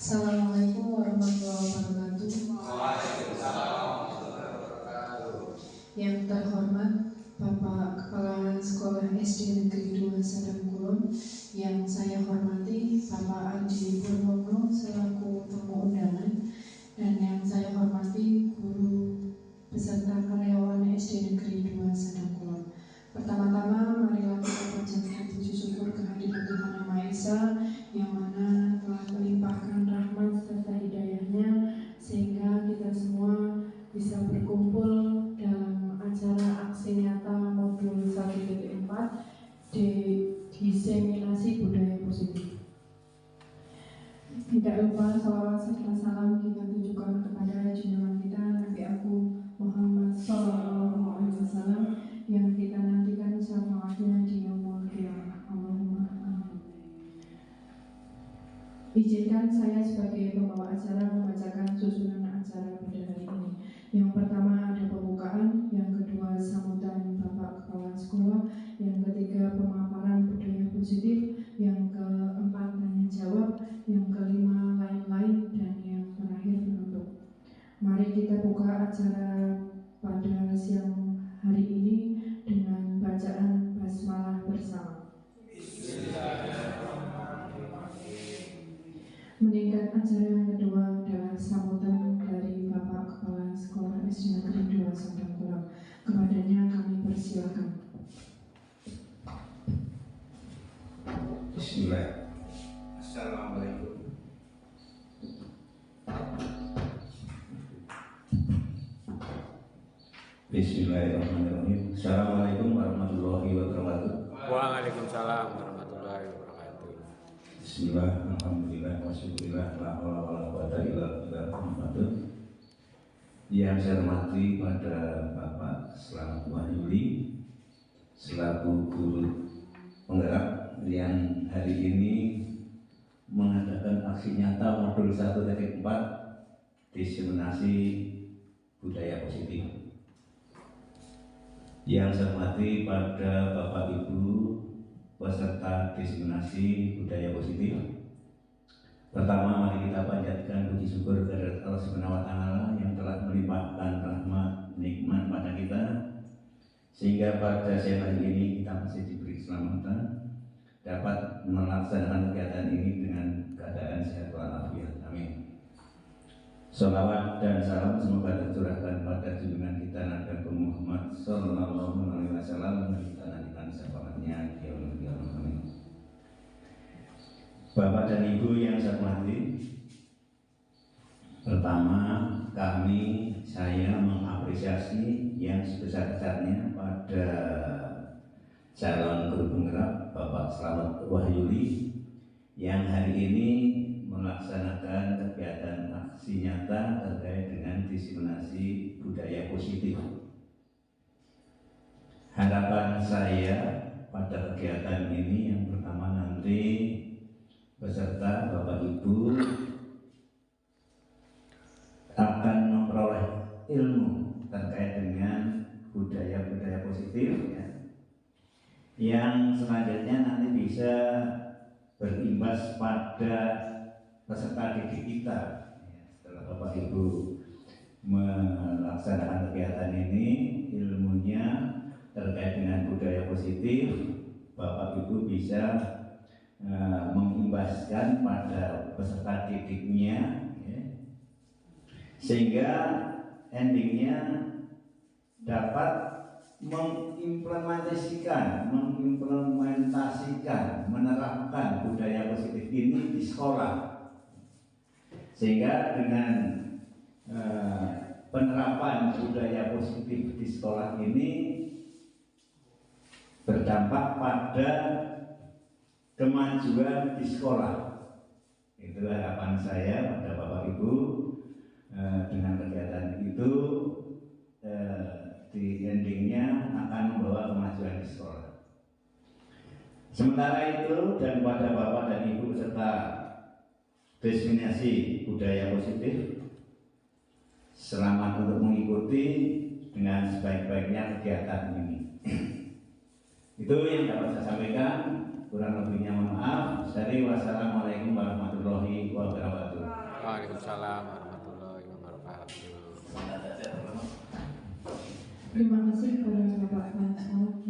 Assalamualaikum warahmatullahi wabarakatuh. Waalaikumsalam warahmatullahi wabarakatuh. Yang terhormat Bapak Kepala Sekolah SD Negeri 2 Sadangkulon, yang saya hormati Bapak Adi Purwono selaku tamu undangan, dan yang saya hormati guru beserta karyawan SD Negeri 2 Sadangkulon. Pertama-tama marilah kita panjatkan puji syukur kehadirat Tuhan Yang Maha Esa, yang mana telah melimpahkan rahmat serta hidayahnya sehingga kita semua bisa berkumpul dalam acara aksi nyata modul 1.4 diseminasi budaya positif. Tidak lupa salawat serta salam kita tujukan kepada junjungan kita Nabi Agung Muhammad SAW yang kita nantikan syafaatnya di yaumul qiyamah. Allahumma amin. Izinkan saya sebagai pembawa acara membacakan susunan acara pada hari ini. Yang pertama ada pembukaan, yang kedua sambutan Bapak Kepala Sekolah, yang ketiga pemaparan budaya positif, yang keempat tanya jawab, yang kelima lain-lain, dan yang terakhir penutup. Mari kita buka acara pada siang hari ini dengan bacaan basmalah bersama. Meningkat acara yang kedua adalah sambutan dari Bapak Kepala Sekolah SD Negeri 2 Sadangkulon. Kepadanya kami persilakan. Bismillah. Assalamualaikum. Bismillahirrahmanirrahim. Assalamualaikum warahmatullahi wabarakatuh. Waalaikumsalam warahmatullahi wabarakatuh. Bismillah, alhamdulillah, wasyukurillah, la haula wala quwwata illa billah. Yang saya hormati pada Bapak Slamet Wahyuli selaku guru penggerak yang hari ini mengadakan aksi nyata modul 1.4 diseminasi budaya positif. Yang saya hormati pada Bapak Ibu peserta diseminasi budaya positif. Pertama, mari kita panjatkan puji syukur kepada Allah Subhanahu wa Ta'ala yang telah melimpahkan rahmat nikmat pada kita, sehingga pada siang hari ini kita masih diberi keselamatan dapat melaksanakan kegiatan ini dengan keadaan sehat walafiat. Amin. Salawat dan salam semoga tercurahkan pada junjungan kita Nabi Muhammad Sallallahu Alaihi Wasallam dan kita nantikan syafaatnya di yaumul qiyamah. Amin. Bapak dan Ibu yang saya hormati, pertama saya mengapresiasi yang sebesar-besarnya pada calon guru penggerak Bapak Slamet Wahyuli yang hari ini melaksanakan kegiatan aksi nyata terkait dengan diseminasi budaya positif. Harapan saya pada kegiatan ini yang pertama nanti peserta Bapak Ibu akan memperoleh ilmu terkait dengan budaya-budaya positif ya, yang selanjutnya nanti bisa berimbas pada peserta didik kita ya. Setelah Bapak Ibu melaksanakan kegiatan ini, ilmunya terkait dengan budaya positif, Bapak Ibu bisa mengimbaskan pada peserta didiknya ya, sehingga endingnya dapat mengimplementasikan, menerapkan budaya positif ini di sekolah, sehingga dengan penerapan budaya positif di sekolah ini berdampak pada kemajuan di sekolah. Itu harapan saya pada Bapak Ibu. Dengan kegiatan itu di endingnya akan membawa kemajuan di sekolah. Sementara itu, dan pada Bapak dan Ibu peserta diseminasi budaya positif, selamat untuk mengikuti dengan sebaik-baiknya kegiatan ini. Itu yang dapat saya sampaikan. Kurang lebihnya mohon maaf. Wassalamualaikum warahmatullahi wabarakatuh. Waalaikumsalam warahmatullahi wabarakatuh. Terima kasih kepada Bapak Pansal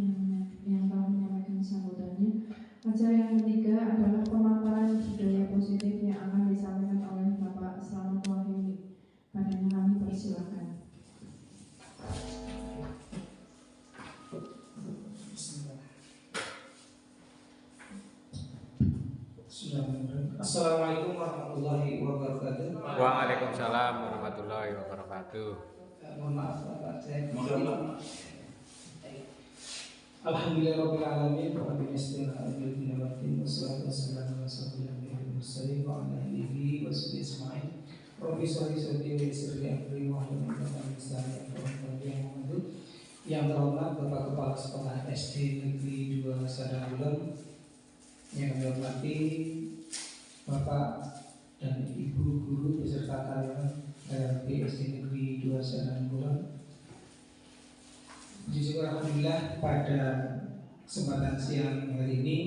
yang telah menyampaikan sambutannya. Acara yang ketiga adalah pemaparan budaya positif yang akan disampaikan oleh Bapak Slamet Wahyu. Padanya kami persilakan. Assalamualaikum warahmatullahi wabarakatuh. Waalaikumsalam warahmatullahi wabarakatuh. Mohon maaf Bapak, saya Alhamdulillahirabbil alamin wa bihi nasta'in wassalatu wassalamu ala asyrofil mursalin wa ala alihi wa sahbihi ajma'in. Rabbi sholli sadri wa yassir li amri wa hlul 'uqdatam min lisani yafqahu qawli. Yang terhormat Bapak Kepala Sekolah SD Negeri 2 Sadangulem, yang kami hormati Bapak dan Ibu guru beserta karyawan RLP SD Negeri 2 Sadangulem. Puji syukur alhamdulillah pada kesempatan siang hari ini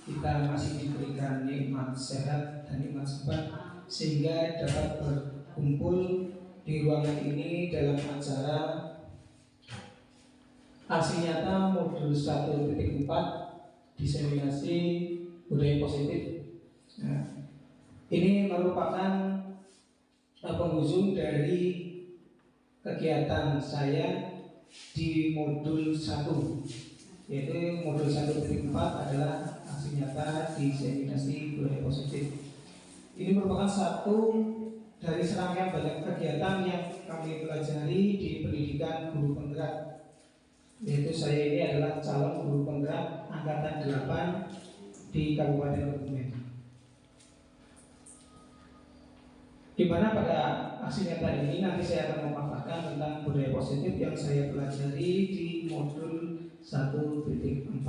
kita masih diberikan nikmat sehat dan nikmat sempat sehingga dapat berkumpul di ruangan ini dalam acara aksi nyata modul 1.4 diseminasi budaya positif. Nah, ini merupakan penghujung dari kegiatan saya di modul 1, yaitu modul 1.4 adalah aksi nyata diseminasi budaya positif. Ini merupakan satu dari serangkaian banyak kegiatan yang kami pelajari di pendidikan guru penggerak, yaitu saya ini adalah calon guru penggerak angkatan 8 di Kabupaten Kebumen. Di mana pada aksi nyata ini nanti saya akan memaparkan tentang budaya positif yang saya pelajari di modul 1.4.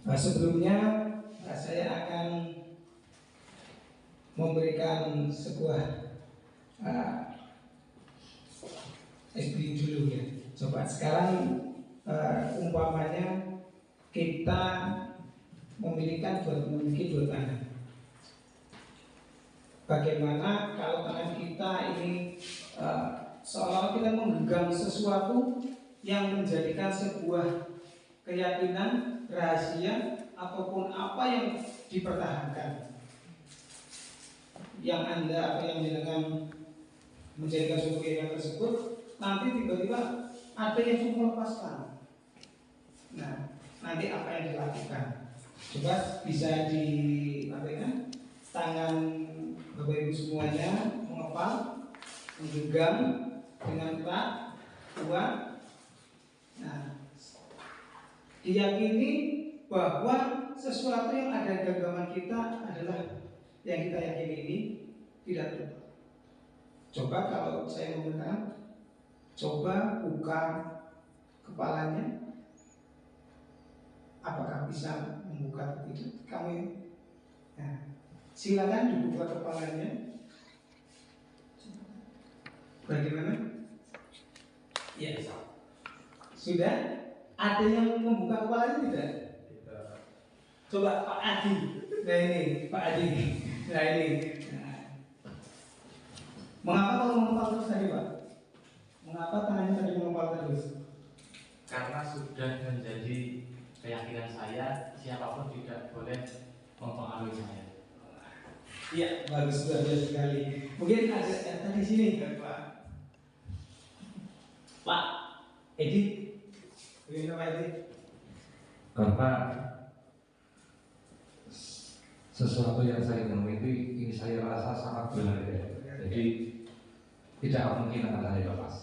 Nah, sebelumnya saya akan memberikan sebuah explain dulu ya. Coba sekarang umpamanya kita memiliki dua tangan. Bagaimana kalau tangan kita ini seolah kita menggenggam sesuatu yang menjadikan sebuah keyakinan, rahasia ataupun apa yang dipertahankan, yang Anda atau yang jenengan menjadikan sebuah keyakinan tersebut, nanti tiba-tiba ada yang suka melepaskan. Nah, nanti apa yang dilakukan? Coba bisa dilakukan. Tangan Bapak Ibu semuanya mengepal, menggenggam dengan erat, kuat. Nah, diyakini bahwa sesuatu yang ada di genggaman kita adalah yang kita yakini ini tidak berubah. Coba kalau saya meminta, coba buka kepalanya, apakah bisa membuka atau tidak? Kamu, nah, silakan dibuka kepalanya. Bagaimana? Ya, sudah. Ada yang membuka kepalanya tidak? Coba Pak Adi. Nah ini Pak Adi. Nah ini. Nah. Mengapa kalau mengepal terus tadi Pak? Mengapa tangannya tadi mengepal terus? Karena sudah menjadi keyakinan saya, siapapun tidak boleh mempengaruhi saya. Iya, bagus sekali. Mungkin ada tadi sini Pak. Pak Edi. Karena sesuatu yang saya temui ini saya rasa sangat benar ya. Jadi tidak mungkin akan saya lepas.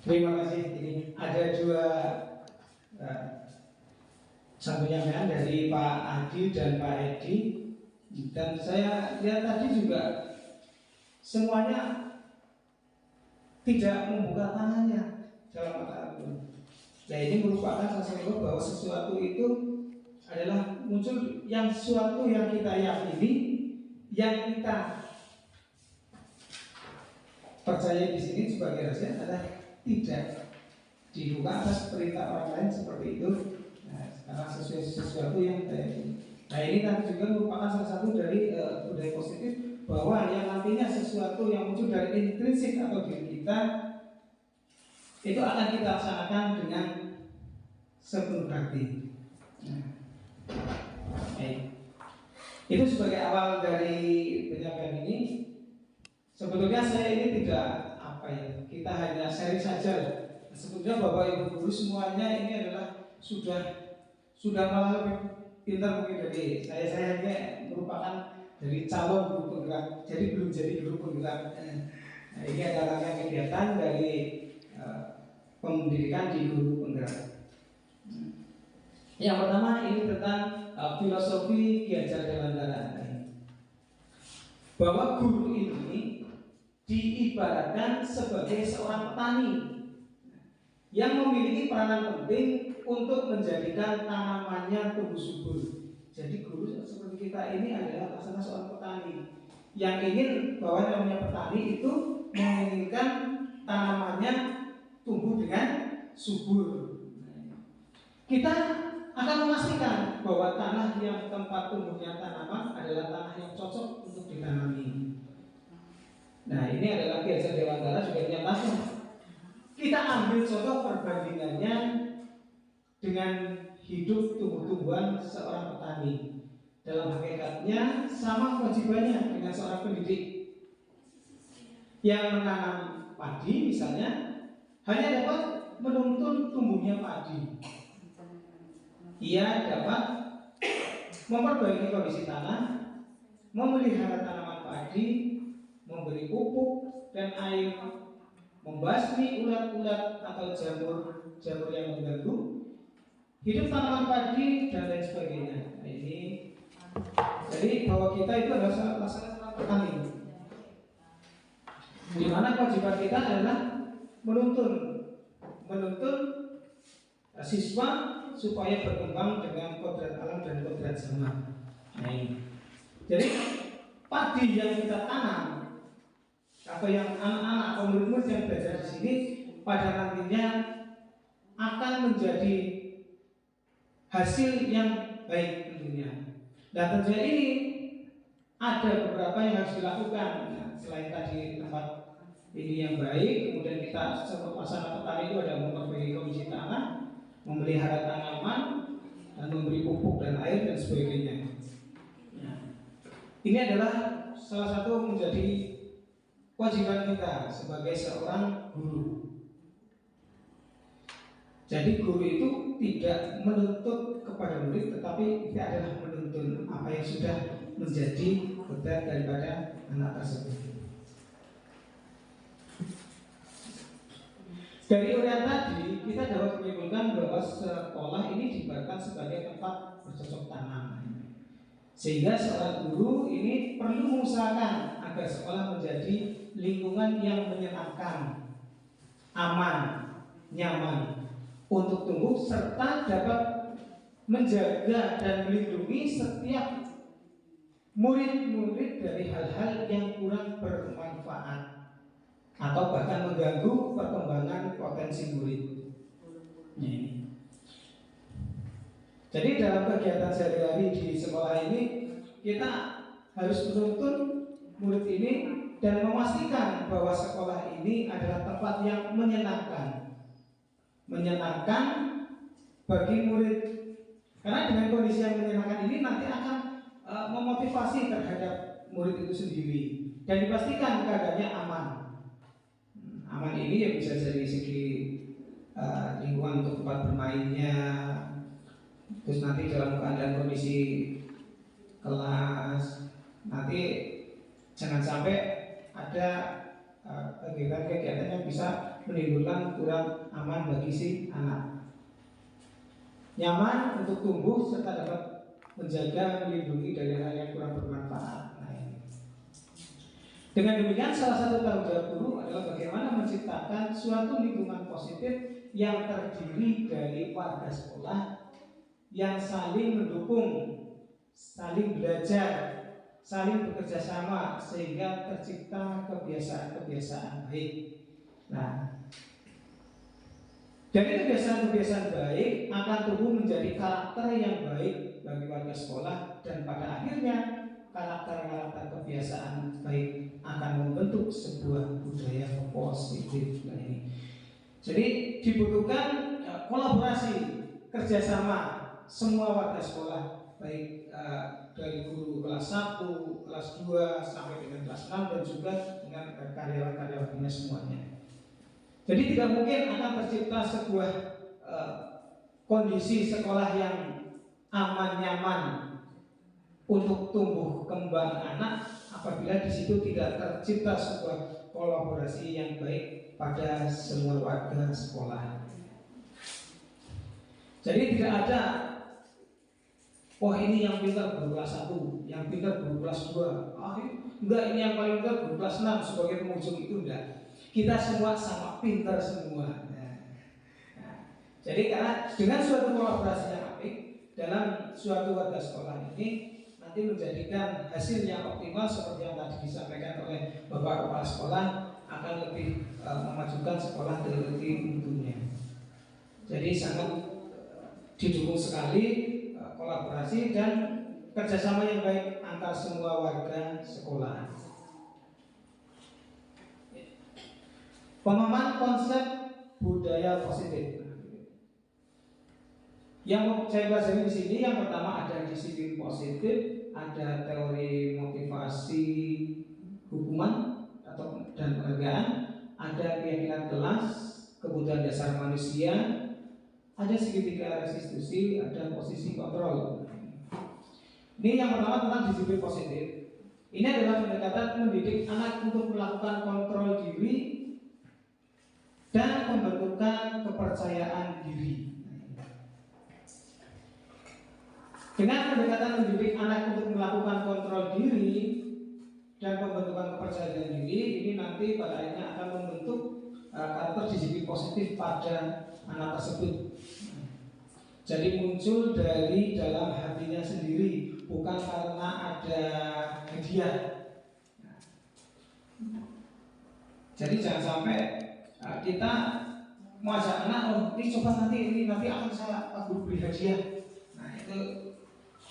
Terima kasih. Ini ada dua satu penyampaian dari Pak Adi dan Pak Edi, dan saya lihat tadi juga semuanya tidak membuka tangannya dalam masalah. Nah ini merupakan sesuatu bahwa sesuatu itu adalah muncul yang sesuatu yang kita yakini, yang kita percaya di sini sebagai rahasia adalah tidak dibuka atas perintah orang lain seperti itu. Nah, karena sesuatu yang nah ini nanti juga merupakan salah satu dari budaya positif, bahwa yang nantinya sesuatu yang muncul dari intrinsik atau diri kita itu akan kita laksanakan dengan sepenuh hati. Nah, itu sebagai awal dari penyampaian ini. Sebetulnya saya ini tidak kita hanya sharing saja. Sebetulnya Bapak Ibu guru semuanya ini adalah sudah malah lebih pintar mungkin dari saya. Saya hanya merupakan dari calon guru penggerak, jadi belum jadi guru penggerak. Nah, ini adalah kegiatan dari pendidikan di guru penggerak. Yang pertama ini tentang filosofi Ki Hajar Dewantara, bahwa guru ini diibaratkan sebagai seorang petani yang memiliki peranan penting untuk menjadikan tanamannya tumbuh subur. Jadi guru seperti kita ini adalah laksana seorang petani yang ingin, bahwa namanya petani itu menginginkan tanamannya tumbuh dengan subur. Kita akan memastikan bahwa tanah yang tempat tumbuhnya tanaman adalah tanah yang cocok untuk ditanami. Nah, ini adalah Ki Hajar Dewantara juga menyatakan. Kita ambil contoh perbandingannya dengan hidup tumbuh-tumbuhan seorang petani. Dalam hakikatnya sama kewajibannya dengan seorang pendidik yang menanam padi misalnya, hanya dapat menuntun tumbuhnya padi. Ia dapat memperbaiki kondisi tanah, memelihara tanaman padi, memberi pupuk dan air, membasmi ulat-ulat atau jamur yang mengganggu hidup tanaman padi dan lain sebagainya. Nah, ini jadi bahwa kita itu adalah laksana petani, di mana kewajiban kita adalah menuntun siswa supaya berkembang dengan kodrat alam dan kodrat zaman. Nah, ini. Jadi padi yang kita tanam atau yang anak-anak atau murid-murid yang belajar di sini pada nantinya akan menjadi hasil yang baik tentunya. Dan tentunya ini ada beberapa yang harus dilakukan. Nah, selain tadi tempat ini yang baik, kemudian kita sebagai pasangan petani itu ada memperbaiki kondisi tanah, memelihara tanaman, dan memberi pupuk dan air dan sebagainya. Nah, ini adalah salah satu menjadi kewajiban kita sebagai seorang guru. Jadi guru itu tidak menuntut kepada murid, tetapi dia adalah menuntun apa yang sudah menjadi kodrat daripada anak tersebut. Dari uraian tadi kita dapat menyimpulkan bahwa sekolah ini diibaratkan sebagai tempat bercocok tanam, sehingga seorang guru ini perlu mengusahakan agar sekolah menjadi lingkungan yang menyenangkan, aman, nyaman untuk tumbuh, serta dapat menjaga dan melindungi setiap murid-murid dari hal-hal yang kurang bermanfaat atau bahkan mengganggu perkembangan potensi murid. Jadi dalam kegiatan sehari-hari di sekolah ini kita harus menuntun murid ini dan memastikan bahwa sekolah ini adalah tempat yang menyenangkan bagi murid. Karena dengan kondisi yang menyenangkan ini nanti akan memotivasi terhadap murid itu sendiri dan dipastikan keadaannya aman. Aman ini ya bisa dari segi lingkungan untuk tempat bermainnya, terus nanti dalam keadaan kondisi kelas, nanti jangan sampai ada kegiatan-kegiatan yang bisa menimbulkan kurang aman bagi si anak. Nyaman untuk tumbuh serta dapat menjaga, melindungi dari hal yang kurang bermanfaat. Nah, ini. Dengan demikian salah satu tanggung jawab guru adalah bagaimana menciptakan suatu lingkungan positif yang terdiri dari warga sekolah yang saling mendukung, saling belajar, saling bekerja sama sehingga tercipta kebiasaan-kebiasaan baik. Nah, Dan kebiasaan-kebiasaan baik akan tumbuh menjadi karakter yang baik bagi warga sekolah, dan pada akhirnya karakter-karakter kebiasaan baik akan membentuk sebuah budaya positif. Nah ini, jadi dibutuhkan kolaborasi, kerjasama semua warga sekolah, baik dari guru kelas 1, kelas 2 sampai dengan kelas 6 dan juga dengan karyawan-karyawannya semuanya. Jadi tidak mungkin akan tercipta sebuah kondisi sekolah yang aman nyaman untuk tumbuh kembang anak apabila di situ tidak tercipta sebuah kolaborasi yang baik pada semua warga sekolah. Jadi tidak ada, oh ini yang pintar guru kelas 1, yang pintar guru kelas 2, enggak ini yang paling pintar guru kelas 6 sebagai penghujung, itu enggak. Kita semua sama pintar semua. Jadi karena dengan suatu kolaborasi yang apik dalam suatu warga sekolah ini nanti menjadikan hasil yang optimal seperti yang tadi disampaikan oleh Bapak Kepala Sekolah, akan lebih memajukan sekolah lebih untungnya. Jadi sangat didukung sekali kolaborasi dan kerjasama yang baik antar semua warga sekolah. Pemahaman konsep budaya positif. Yang saya pelajari di sini, yang pertama ada disiplin positif, ada teori motivasi hukuman atau dan penghargaan, ada keyakinan kelas, kebutuhan dasar manusia, ada segitiga restitusi, ada posisi kontrol. Ini yang pertama tentang disiplin positif. Ini adalah pendekatan mendidik anak untuk melakukan kontrol diri dan pembentukan kepercayaan diri. Dengan pendekatan mendidik anak untuk melakukan kontrol diri dan pembentukan kepercayaan diri, ini nanti pada akhirnya akan membentuk karakter disiplin positif pada anak tersebut. Jadi muncul dari dalam hatinya sendiri, bukan karena ada hadiah. Jadi jangan sampai kita mengajak anak, oh ini coba nanti akan saya beri hadiah. Nah itu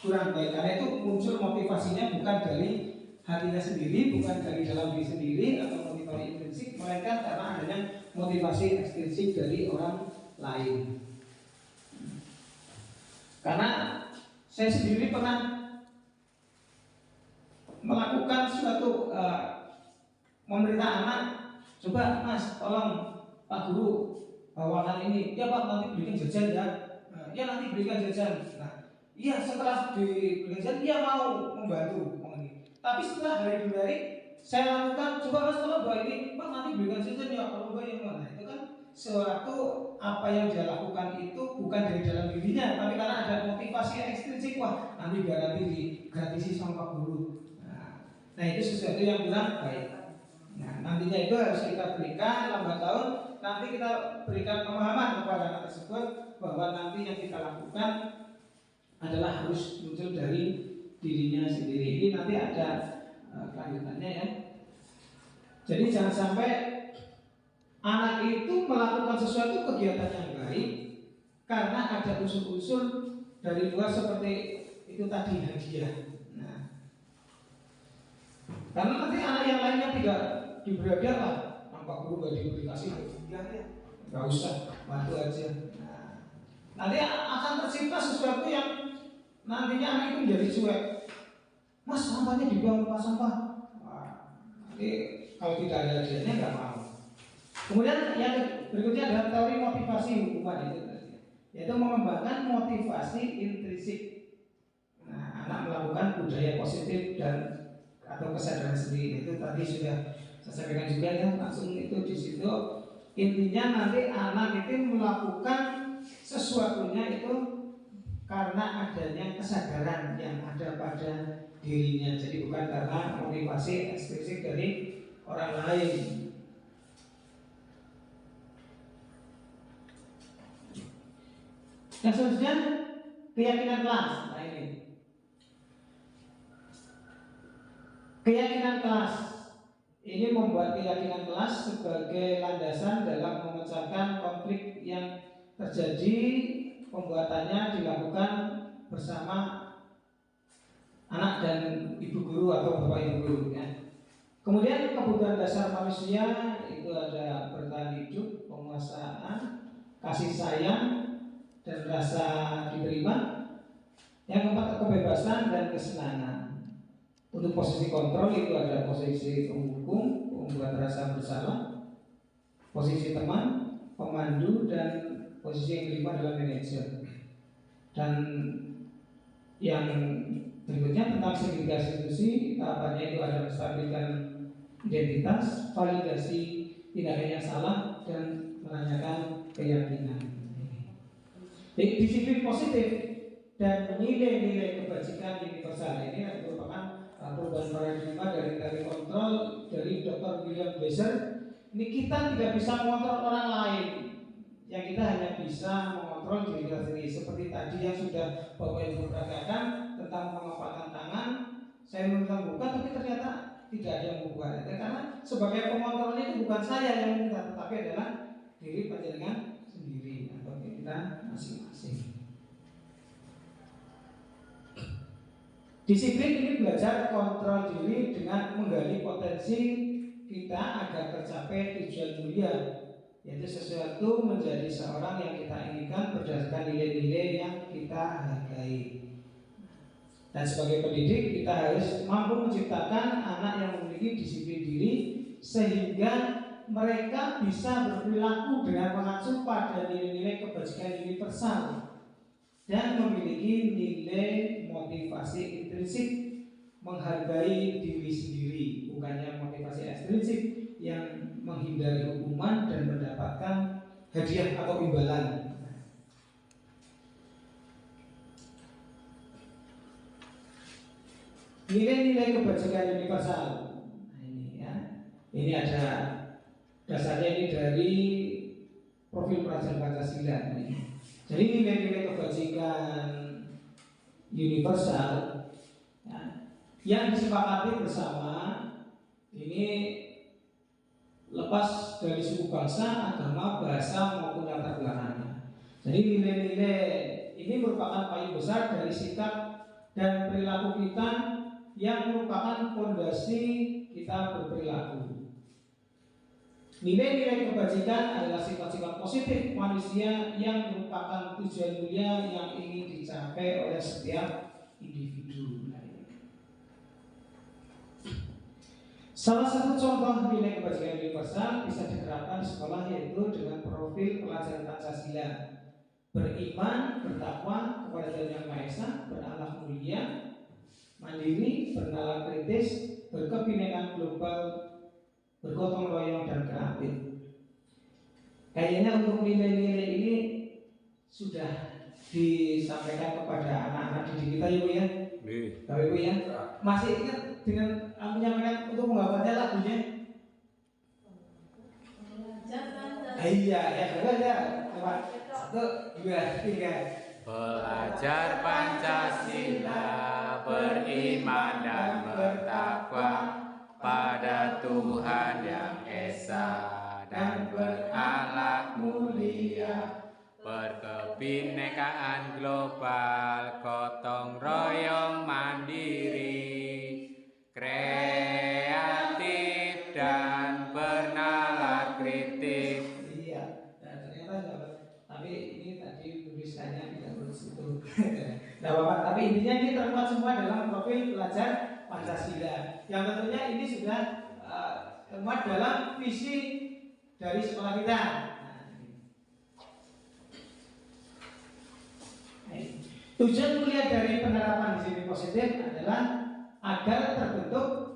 kurang baik, karena itu muncul motivasinya bukan dari hatinya sendiri, bukan dari dalam diri sendiri atau motivasi intrinsik, melainkan karena adanya motivasi ekstrinsik dari orang lain. Karena saya sendiri pernah melakukan suatu memerintah anak, coba mas tolong Pak Guru bawakan ini, ya Pak nanti belikan jajan ya, ya nanti belikan jajan. Nah, iya setelah dibelikan jajan dia mau membantu. Tapi setelah hari demi hari saya lakukan, coba mas tolong bawa ini, Pak nanti belikan jajan ya, kalau enggak yang mana. Itu kan suatu apa yang dia lakukan itu bukan dari dalam dirinya, tapi karena ada motivasi ekstrinsik, wah nanti biar nanti digratisi sama Pak Guru. Nah itu sesuatu yang kurang baik. Nah nantinya itu harus kita berikan lambat tahun, nanti kita berikan pemahaman kepada anak tersebut bahwa nanti yang kita lakukan adalah harus muncul dari dirinya sendiri. Ini nanti ada kelanjutannya ya. Jadi jangan sampai anak itu melakukan sesuatu kegiatan yang baik karena ada unsur-unsur dari luar seperti itu tadi, hadiah. Nah, karena nanti anak yang lainnya tidak diberi hadiah lah, nampak guru gak diberi kasih hadiah ya, nggak usah, bantu aja. Nah, nanti akan tercipta sesuatu yang nantinya anak itu menjadi cuek. Mas sampahnya dibuang tempat sampah. Nanti kalau tidak ada hadiahnya nggak mau. Kemudian yang berikutnya adalah teori motivasi hukuman itu tadi, yaitu mengembangkan motivasi intrinsik. Nah, anak melakukan budaya positif dan atau kesadaran sendiri, itu tadi sudah saya sampaikan juga ya, langsung itu di situ intinya nanti anak itu melakukan sesuatunya itu karena adanya kesadaran yang ada pada dirinya, jadi bukan karena motivasi ekstrinsik dari orang lain. Yang selanjutnya keyakinan kelas. Nah ini keyakinan kelas ini membuat keyakinan kelas sebagai landasan dalam memecahkan konflik yang terjadi pembuatannya dilakukan bersama anak dan ibu guru atau bapak ibu guru ya. Kemudian kebutuhan dasar manusia itu ada bertahan hidup, penguasaan, kasih sayang, dan rasa diterima. Yang keempat kebebasan dan kesenangan. Untuk posisi kontrol itu ada posisi penghukum, pembuat rasa bersalah, posisi teman, pemandu, dan posisi yang kelima adalah manajer. Dan yang berikutnya tentang segregasi institusi, tahapannya itu ada menstabilkan identitas, validasi tindakan yang salah, dan menanyakan keyakinan. Disiplin positif dan nilai-nilai kebajikan universal ini merupakan perubahan paradigma dari kontrol dari Dr. William Glasser. Ini kita tidak bisa mengontrol orang lain, yang kita hanya bisa mengontrol diri kita sendiri. Seperti tadi yang sudah Bapak Ibu peragakan tentang pengepatan tangan, saya meminta buka tapi ternyata tidak ada yang membuka. Karena sebagai pengontrolnya itu bukan saya yang meminta, tetapi adalah diri panjenengan sendiri atau kita masing-masing. Disiplin ini belajar kontrol diri dengan menggali potensi kita agar tercapai tujuan mulia, yaitu sesuatu menjadi seorang yang kita inginkan berdasarkan nilai-nilai yang kita hargai. Dan sebagai pendidik kita harus mampu menciptakan anak yang memiliki disiplin diri sehingga mereka bisa berperilaku dengan mengacu pada nilai-nilai kebajikan universal dan memiliki nilai motivasi intrinsik, menghargai diri sendiri, bukannya motivasi ekstrinsik yang menghindari hukuman dan mendapatkan hadiah atau imbalan. Nilai-nilai kebajikan universal. Nah, ini ya. Ini ada dasarnya ini dari profil pelajar Pancasila. Jadi nilai-nilai kebajikan universal ya, yang disepakati bersama ini lepas dari suku bangsa, agama, bahasa maupun latar belakangnya. Jadi nilai-nilai ini merupakan payung besar dari sikap dan perilaku kita yang merupakan fondasi kita berperilaku. Nilai-nilai kebajikan adalah sifat-sifat positif manusia yang merupakan tujuan mulia yang ingin dicapai oleh setiap individu. Salah satu contoh nilai kebajikan universal bisa diterapkan di sekolah yaitu dengan profil pelajaran Pancasila: beriman, bertakwa kepada Tuhan Yang Maha Esa, berakhlak mulia, mandiri, bernalar kritis, berkebinekaan global, bergotong royong dan kreatif. Kayaknya untuk nilai-nilai ini sudah disampaikan kepada anak-anak didik kita ya Bu ya. Bapak Ibu ya. Masih ingat dengan menyampaikan untuk menghafalnya lagunya? Iya, ya coba ya. 1, 2, 3. Belajar Pancasila, beriman dan bertakwa pada Tuhan Yang Esa dan berakhlak mulia, berkebinekaan global, gotong royong mandiri, kreatif dan bernalar kritis. Iya, nah, ternyata tapi ini tadi tulisannya tidak begitu. Nah, Bapak, tapi intinya ini termuat semua dalam profil pelajar Pancasila. Yang tentunya ini sudah termuat dalam visi dari sekolah kita. Tujuan mulia dari penerapan disiplin positif adalah agar terbentuk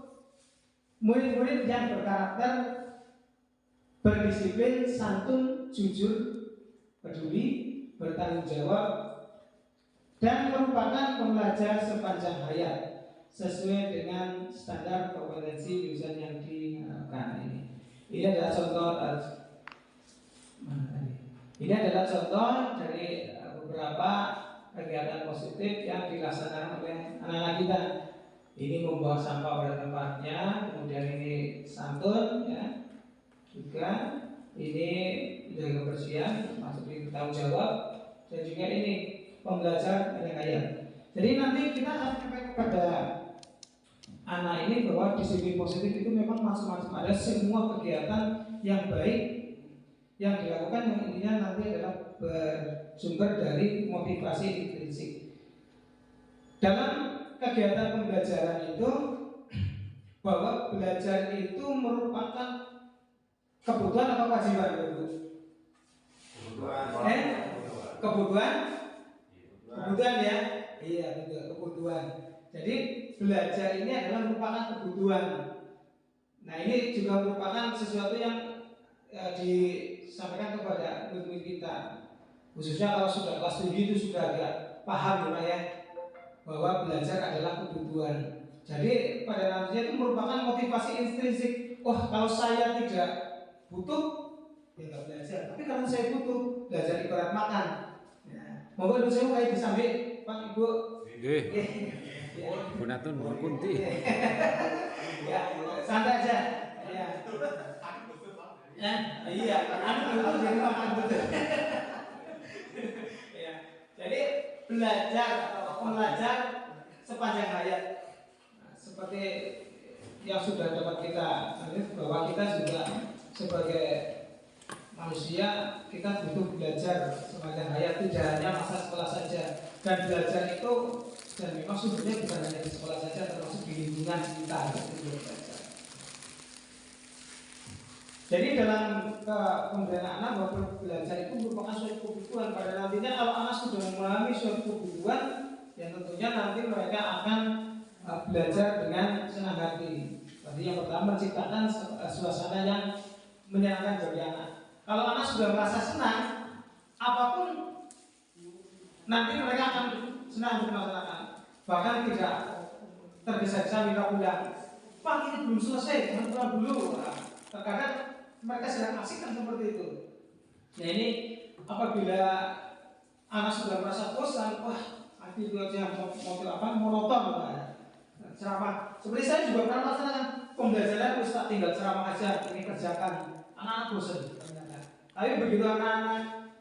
murid-murid yang berkarakter berdisiplin, santun, jujur, peduli, bertanggung jawab, dan merupakan pembelajar sepanjang hayat sesuai dengan standar kompetensi jurusan yang diharapkan ini. Ini adalah contoh dari beberapa kegiatan positif yang dilaksanakan oleh anak-anak kita. Ini membawa sampah pada tempatnya, kemudian ini santun, ya, juga ini menjaga kebersihan, masuk di tanggung jawab, dan juga ini pembelajar yang kaya. Jadi nanti kita akan sampai kepada anak ini bahwa disiplin positif itu memang macam-macam, ada semua kegiatan yang baik yang dilakukan yang intinya nanti adalah bersumber dari motivasi intrinsik. Dalam kegiatan pembelajaran itu bahwa belajar itu merupakan kebutuhan atau kewajiban, Bu? Kebutuhan ya? Iya, betul, kebutuhan. Jadi belajar ini adalah merupakan kebutuhan. Nah, ini juga merupakan sesuatu yang disampaikan kepada murid-murid kita. Khususnya kalau sudah kelas 7 itu sudah agak paham ya, bahwa belajar adalah kebutuhan. Jadi pada nantinya itu merupakan motivasi intrinsik. Oh, kalau saya tidak butuh, ya nggak belajar. Tapi karena saya butuh, belajar ibarat makan. Ya. Monggo Ibu saya kayak disambil, Pak Ibu. Gunatun berkunti. Ya, santai aja. Ya. Iya, anu itu jadi makan betul. Ya. Jadi belajar sepanjang hayat. Nah, seperti yang sudah dapat kita bahwa kita juga sebagai manusia kita butuh belajar sepanjang hayat, tidak hanya masa sekolah saja. Dan belajar itu dan memang sumbernya bukan hanya di sekolah saja, termasuk di lingkungan kita itu belajar. Jadi dalam pemberdayaan anak bahwa belajar itu merupakan suatu kebutuhan. Pada nantinya kalau anak sudah memahami suatu kebutuhan, yang tentunya nanti mereka akan belajar dengan senang hati. Tadi yang pertama menciptakan suasana yang menyenangkan bagi anak. Kalau anak sudah merasa senang, apapun nanti mereka akan senang untuk melaksanakan. Bahkan tidak tergesa-gesa minta pulang. Pak, ini belum selesai, jangan pulang dulu. Terkadang mereka sedang asik kan seperti itu. Nah ini apabila anak sudah merasa bosan, wah itu aja monoton, ceramah. Seperti saya juga pernah melaksanakan pembelajaran, terus tak tinggal ceramah aja, ini kerjakan. Anak-anak bosan. Tapi begitu anak-anak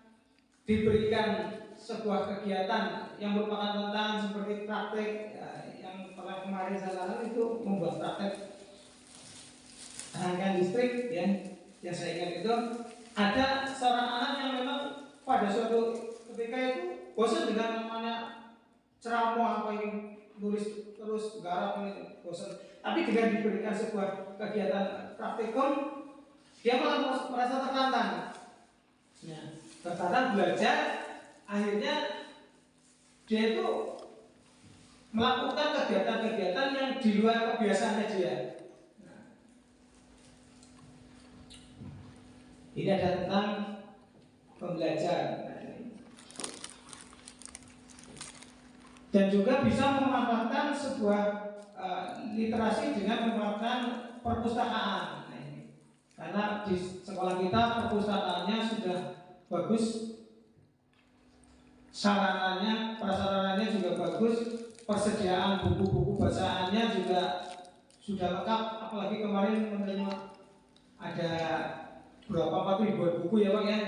diberikan sebuah kegiatan yang merupakan tantangan seperti praktek yang pernah kemarin saya lakukan itu membuat praktek rangkaian listrik yang saya ingat itu ada seorang anak yang memang pada suatu ketika itu bosan dengan namanya ceramah apa yang nulis terus garap ini bosan, tapi dengan diberikan sebuah kegiatan praktikum dia malah merasa tertantang. Nah, tertantang belajar, akhirnya dia itu melakukan kegiatan-kegiatan yang di luar kebiasaannya dia. Ini ada tentang pembelajar dan juga bisa memanfaatkan sebuah literasi dengan memanfaatkan perpustakaan. Karena di sekolah kita perpustakaannya sudah bagus, sarananya, prasarananya juga bagus, persediaan buku-buku bacaannya juga sudah lengkap. Apalagi kemarin menerima ada berapa ribuan buku ya Pak ya?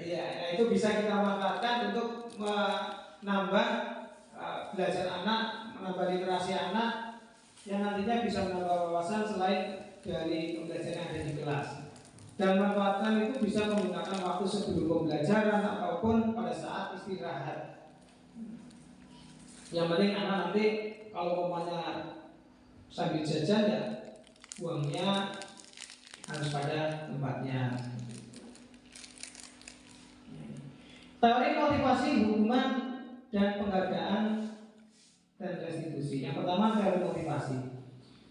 Iya, nah itu bisa kita manfaatkan untuk menambah belajar anak, menambah literasi anak yang nantinya bisa menambah wawasan selain dari pembelajaran yang ada di kelas. Dan manfaatkan itu bisa menggunakan waktu sebelum pembelajaran ataupun pada saat istirahat. Yang penting anak nanti kalau umpamanya sambil jajan ya uangnya harus pada tempatnya. Teori motivasi, hukuman, dan penghargaan dan restitusi. Yang pertama teori motivasi.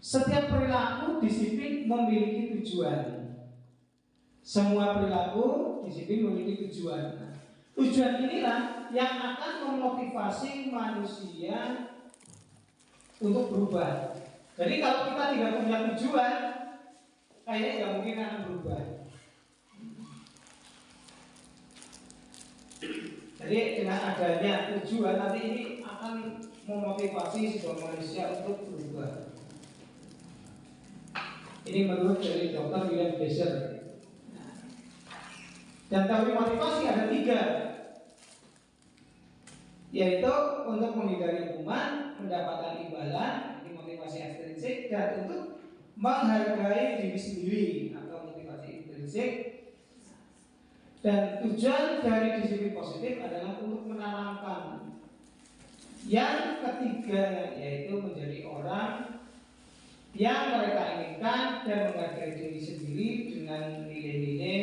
Setiap perilaku disiplin memiliki tujuan. Semua perilaku disiplin memiliki tujuan. Tujuan inilah yang akan memotivasi manusia untuk berubah. Jadi kalau kita tidak punya tujuan, kayaknya tidak mungkin akan berubah. Jadi dengan adanya tujuan nanti ini akan memotivasi sebuah manusia untuk berubah. Ini menurut dari Dr. William Glasser. Dan teori motivasi ada 3, yaitu untuk menghindari hukuman, mendapatkan imbalan, ini motivasi ekstrinsik, dan untuk menghargai diri sendiri atau motivasi intrinsik. Dan tujuan dari disiplin positif adalah untuk menanamkan yang ketiga, yaitu menjadi orang yang mereka inginkan dan menghargai diri sendiri dengan nilai-nilai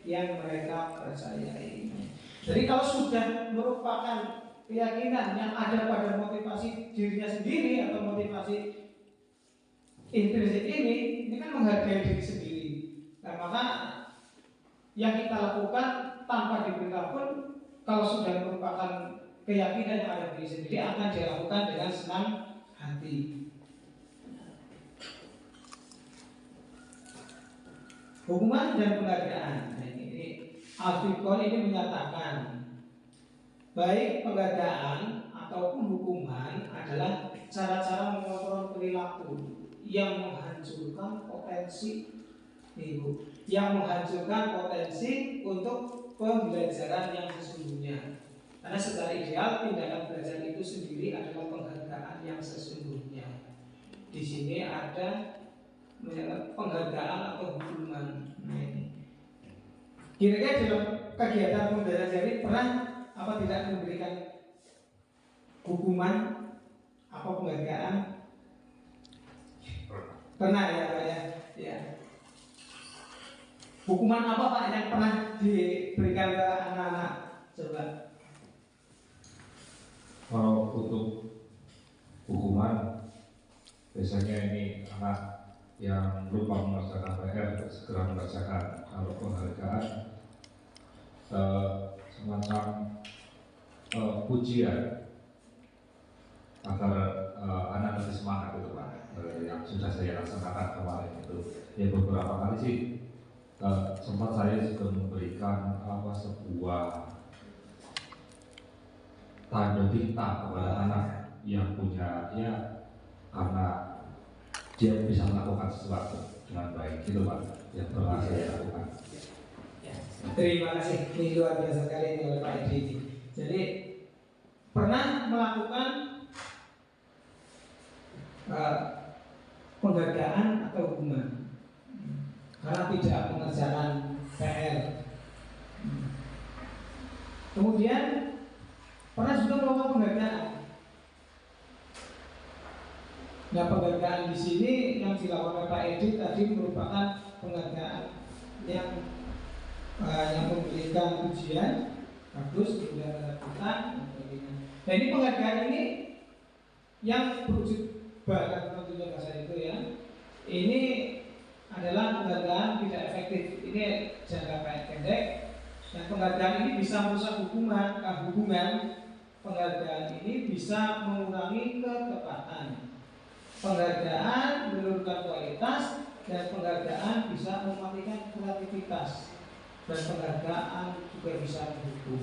yang mereka percayai. Jadi kalau sudah merupakan keyakinan yang ada pada motivasi dirinya sendiri atau motivasi intrinsik ini kan menghargai diri sendiri. Nah, maka yang kita lakukan tanpa diberitahu pun, kalau sudah merupakan keyakinan yang ada diri sendiri, akan dilakukan dengan senang hati. Hukuman dan penghargaan. Nah, ini Al-Fiqh ini menyatakan baik penghargaan ataupun hukuman adalah cara-cara mengontrol perilaku yang menghancurkan potensi yang menghancurkan potensi untuk pembelajaran yang sesungguhnya. Karena secara ideal tindakan belajar itu sendiri adalah penghargaan yang sesungguhnya. Di sini ada penghargaan atau hukuman. Nah, ini kira-kira dalam kegiatan pembelajaran ini pernah apa tidak memberikan hukuman apa penghargaan? Pernah ya Pak ya? Ya. Hukuman apa Pak yang pernah diberikan ke anak-anak? Coba. Kalau untuk hukuman, biasanya ini anak yang lupa mengerjakan PR segera mengerjakan. Kalau penghargaan semacam pujian agar anak lebih semangat itu Pak. Yang sudah saya laksanakan kemarin itu, ya beberapa kali sih sempat saya juga memberikan sebuah tanda bintang kepada anak yang punya karena dia bisa melakukan sesuatu dengan baik, itu Pak yang pernah saya lakukan. Ya. Terima kasih, ini luar biasa sekali ini oleh Pak Edi. Jadi pernah melakukan penghargaan atau hukuman karena tidak mengerjakan PR. Kemudian pernah juga melakukan penghargaan. Nah, penghargaan di sini yang dilakukan oleh Pak Edi tadi merupakan penghargaan yang memberikan pujian bagus, kemudian melakukan dan sebagainya. Nah, ini penghargaan ini yang berwujud bahkan tentunya bahasa itu ya. Ini adalah penghargaan tidak efektif. Ini jangka pendek. Dan penghargaan ini bisa merusak hubungan. Penghargaan ini bisa mengurangi ketepatan. Penghargaan menurunkan kualitas, dan penghargaan bisa mematikan kreativitas, dan penghargaan juga bisa menghukum.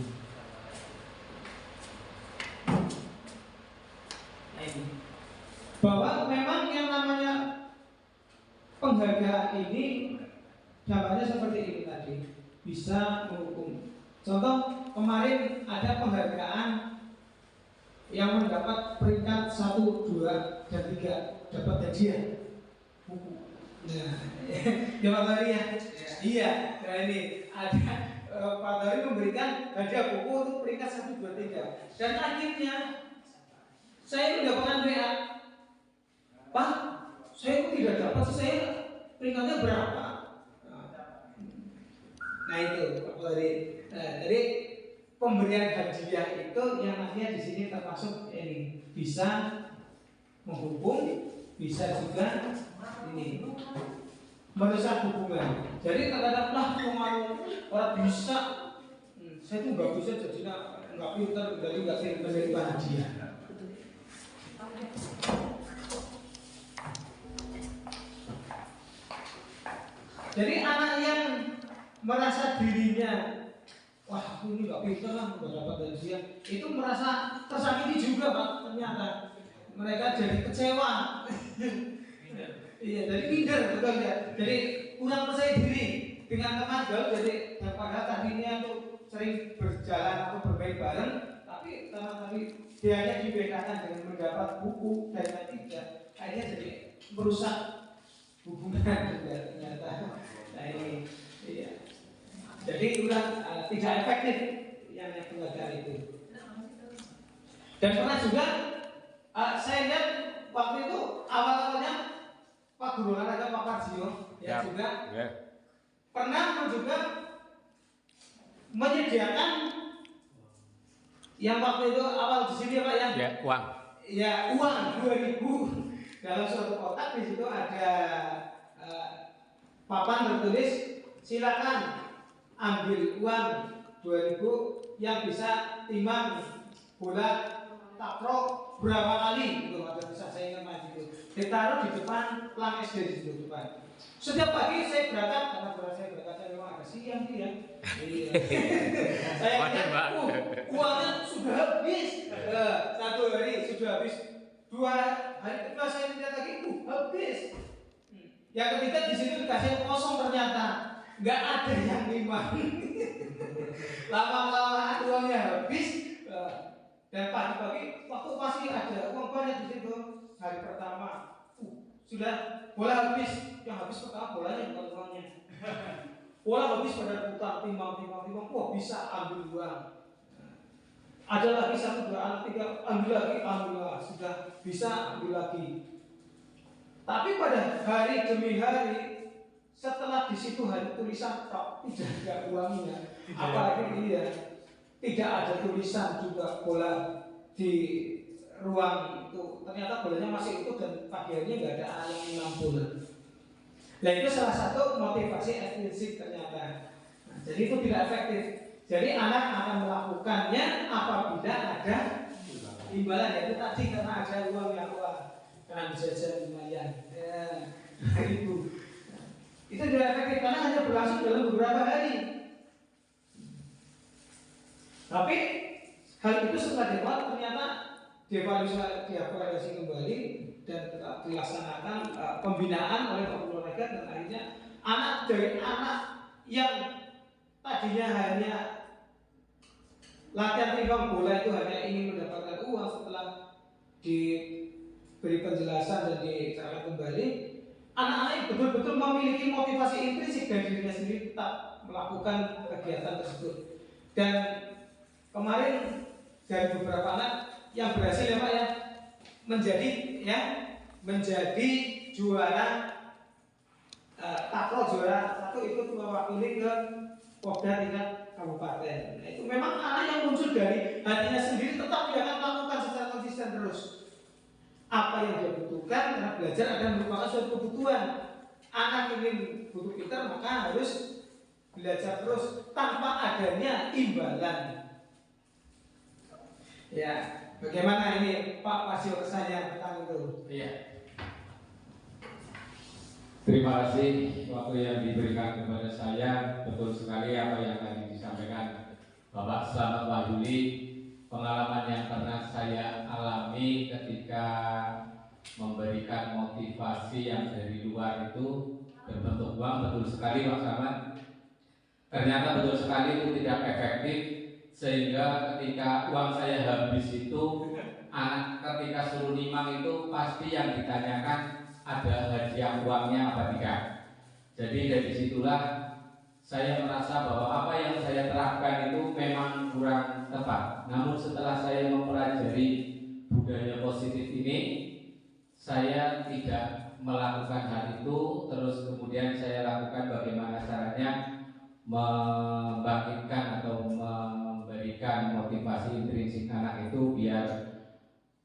Bahwa memang yang namanya penghargaan ini gambarnya seperti ini tadi, bisa menghukum. Contoh kemarin ada penghargaan yang mendapat peringkat 1, 2, dan 3 dapat hadiah buku. Nah, ya Pak Tori ya. Iya, nah ini ada Pak Tori memberikan hadiah buku untuk peringkat 1, 2, 3. Dan akhirnya saya mendapatkan WA, Pak, saya kok tidak dapat sih, saya peringkatnya berapa? Nah itu Pak Tori. Jadi pemberian hadiah itu yang akhirnya di sini termasuk ini bisa menghukum, bisa juga ini merusak hubungan. Jadi terkadang orang bisa, saya tuh nggak bisa jadinya nggak pintar, jadi nggak sering menerima hadiah. Jadi anak yang merasa dirinya wah aku ini nggak pintar lah, nggak dapat hadiah, itu merasa tersakiti juga Pak. Ternyata mereka jadi kecewa. Iya, jadi minder, bukan ya? Jadi kurang percaya diri dengan teman gaul, jadi daripada tadinya tuh sering berjalan atau bermain bareng, tapi dianya dibedakan dengan mendapat buku dan yang tidak, akhirnya jadi merusak hubungan juga ternyata. Nah ini, iya. Jadi udah tidak efektif yang belajar itu. Dan pernah juga saya lihat waktu itu awal-awalnya Pak Guru Olahraga Pak Parjio ya juga pernah juga menyediakan yang waktu itu awal di sini Pak ya uang. Ya uang 2.000 dalam suatu kotak, di situ ada papan tertulis silakan ambil uang 2.000 yang bisa timbang bola takraw berapa kali gitu, ada bisa saya ingat maju itu ditaruh di depan pelang SD di situ depan. Setiap pagi saya berangkat karena saya berangkat memang agak siang sih ya. Saya lihat uangnya sudah habis. 1 hari sudah habis, 2 hari kedua saya lihat lagi habis. Yang ketiga di situ dikasih kosong, ternyata nggak ada yang timbang. Lama-lama uangnya habis. Dan pagi-pagi waktu masih ada uang banyak di situ, hari pertama sudah bola habis, yang habis pertama bolanya bukan uangnya. Bola habis pada putar timbang, wah bisa ambil uang. Ada lagi 1, 2 anak 3 ambil lagi, alhamdulillah sudah bisa ambil lagi. Tapi pada hari demi hari setelah di situ hanya tulisan tak, tidak ada uangnya, apalagi dia tidak ada tulisan juga bola di ruang itu. Ternyata bolanya masih utuh dan pagi harinya nggak ada yang menang bola. Nah itu salah satu motivasi ekstrinsik ternyata. Nah, jadi itu tidak efektif. Jadi anak akan melakukannya apabila ada imbalan, yaitu tadi karena ada uang yang karena bisa jadi lumayan. Nah, itu tidak efektif karena hanya berlangsung dalam beberapa hari. Tapi hal itu setelah dibuat ternyata dievaluasi kembali dan dilaksanakan pembinaan oleh Pak Guru Olahraga, dan akhirnya dari anak yang tadinya hanya latihan timbang bola itu hanya ingin mendapatkan uang, setelah diberi penjelasan dan dicerahkan kembali, anak-anak itu betul-betul memiliki motivasi intrinsik dari dirinya sendiri tetap melakukan kegiatan tersebut. Dan kemarin dari beberapa anak yang berhasil ya Pak ya menjadi juara takraw, juara 1 itu mewakili ke Popda tingkat kabupaten. Nah, itu memang anak yang muncul dari hatinya sendiri, tetap dia akan melakukan secara konsisten terus apa yang dia butuhkan, karena belajar adalah merupakan suatu kebutuhan. Anak ingin butuh pintar maka harus belajar terus tanpa adanya imbalan. Ya, bagaimana ini Pak Pasio kesannya tentang itu? Iya. Terima kasih waktu yang diberikan kepada saya. Betul sekali apa yang tadi disampaikan Bapak Slamet Wahyudi. Pengalaman yang pernah saya alami ketika memberikan motivasi yang dari luar itu berbentuk uang, betul sekali Pak Slamet. Ternyata betul sekali itu tidak efektif, sehingga ketika uang saya habis itu, anak ketika suruh nimang itu pasti yang ditanyakan ada hadiah uangnya apa tidak. Jadi dari situlah saya merasa bahwa apa yang saya terapkan itu memang kurang tepat. Namun setelah saya mempelajari budaya positif ini, saya tidak melakukan hal itu. Terus kemudian saya lakukan bagaimana caranya membangkitkan atau memberikan motivasi intrinsik anak itu biar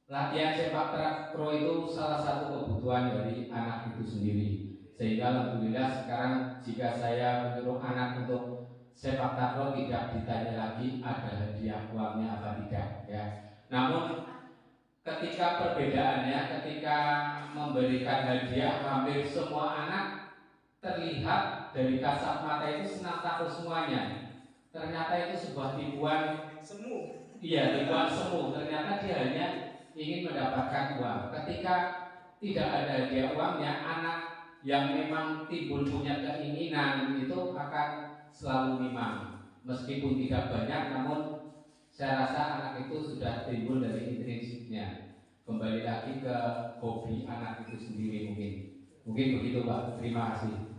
latihan sepak takraw itu salah satu kebutuhan dari anak itu sendiri. Sehingga alhamdulillah sekarang jika saya menyuruh anak untuk sepak takraw tidak ditanya lagi ada hadiah uangnya apa tidak ya. Namun ketika perbedaannya, ketika memberikan hadiah, hampir semua anak terlihat dari kasat mata itu senang takraw semuanya. Ternyata itu sebuah tipuan semu. Iya, tipuan semu. Ternyata dia hanya ingin mendapatkan uang. Ketika tidak ada hadiah uangnya, anak yang memang timbul punya keinginan itu akan selalu mimang, meskipun tidak banyak, namun saya rasa anak itu sudah timbul dari intrinsiknya. Kembali lagi ke hobi anak itu sendiri mungkin begitu Pak. Terima kasih.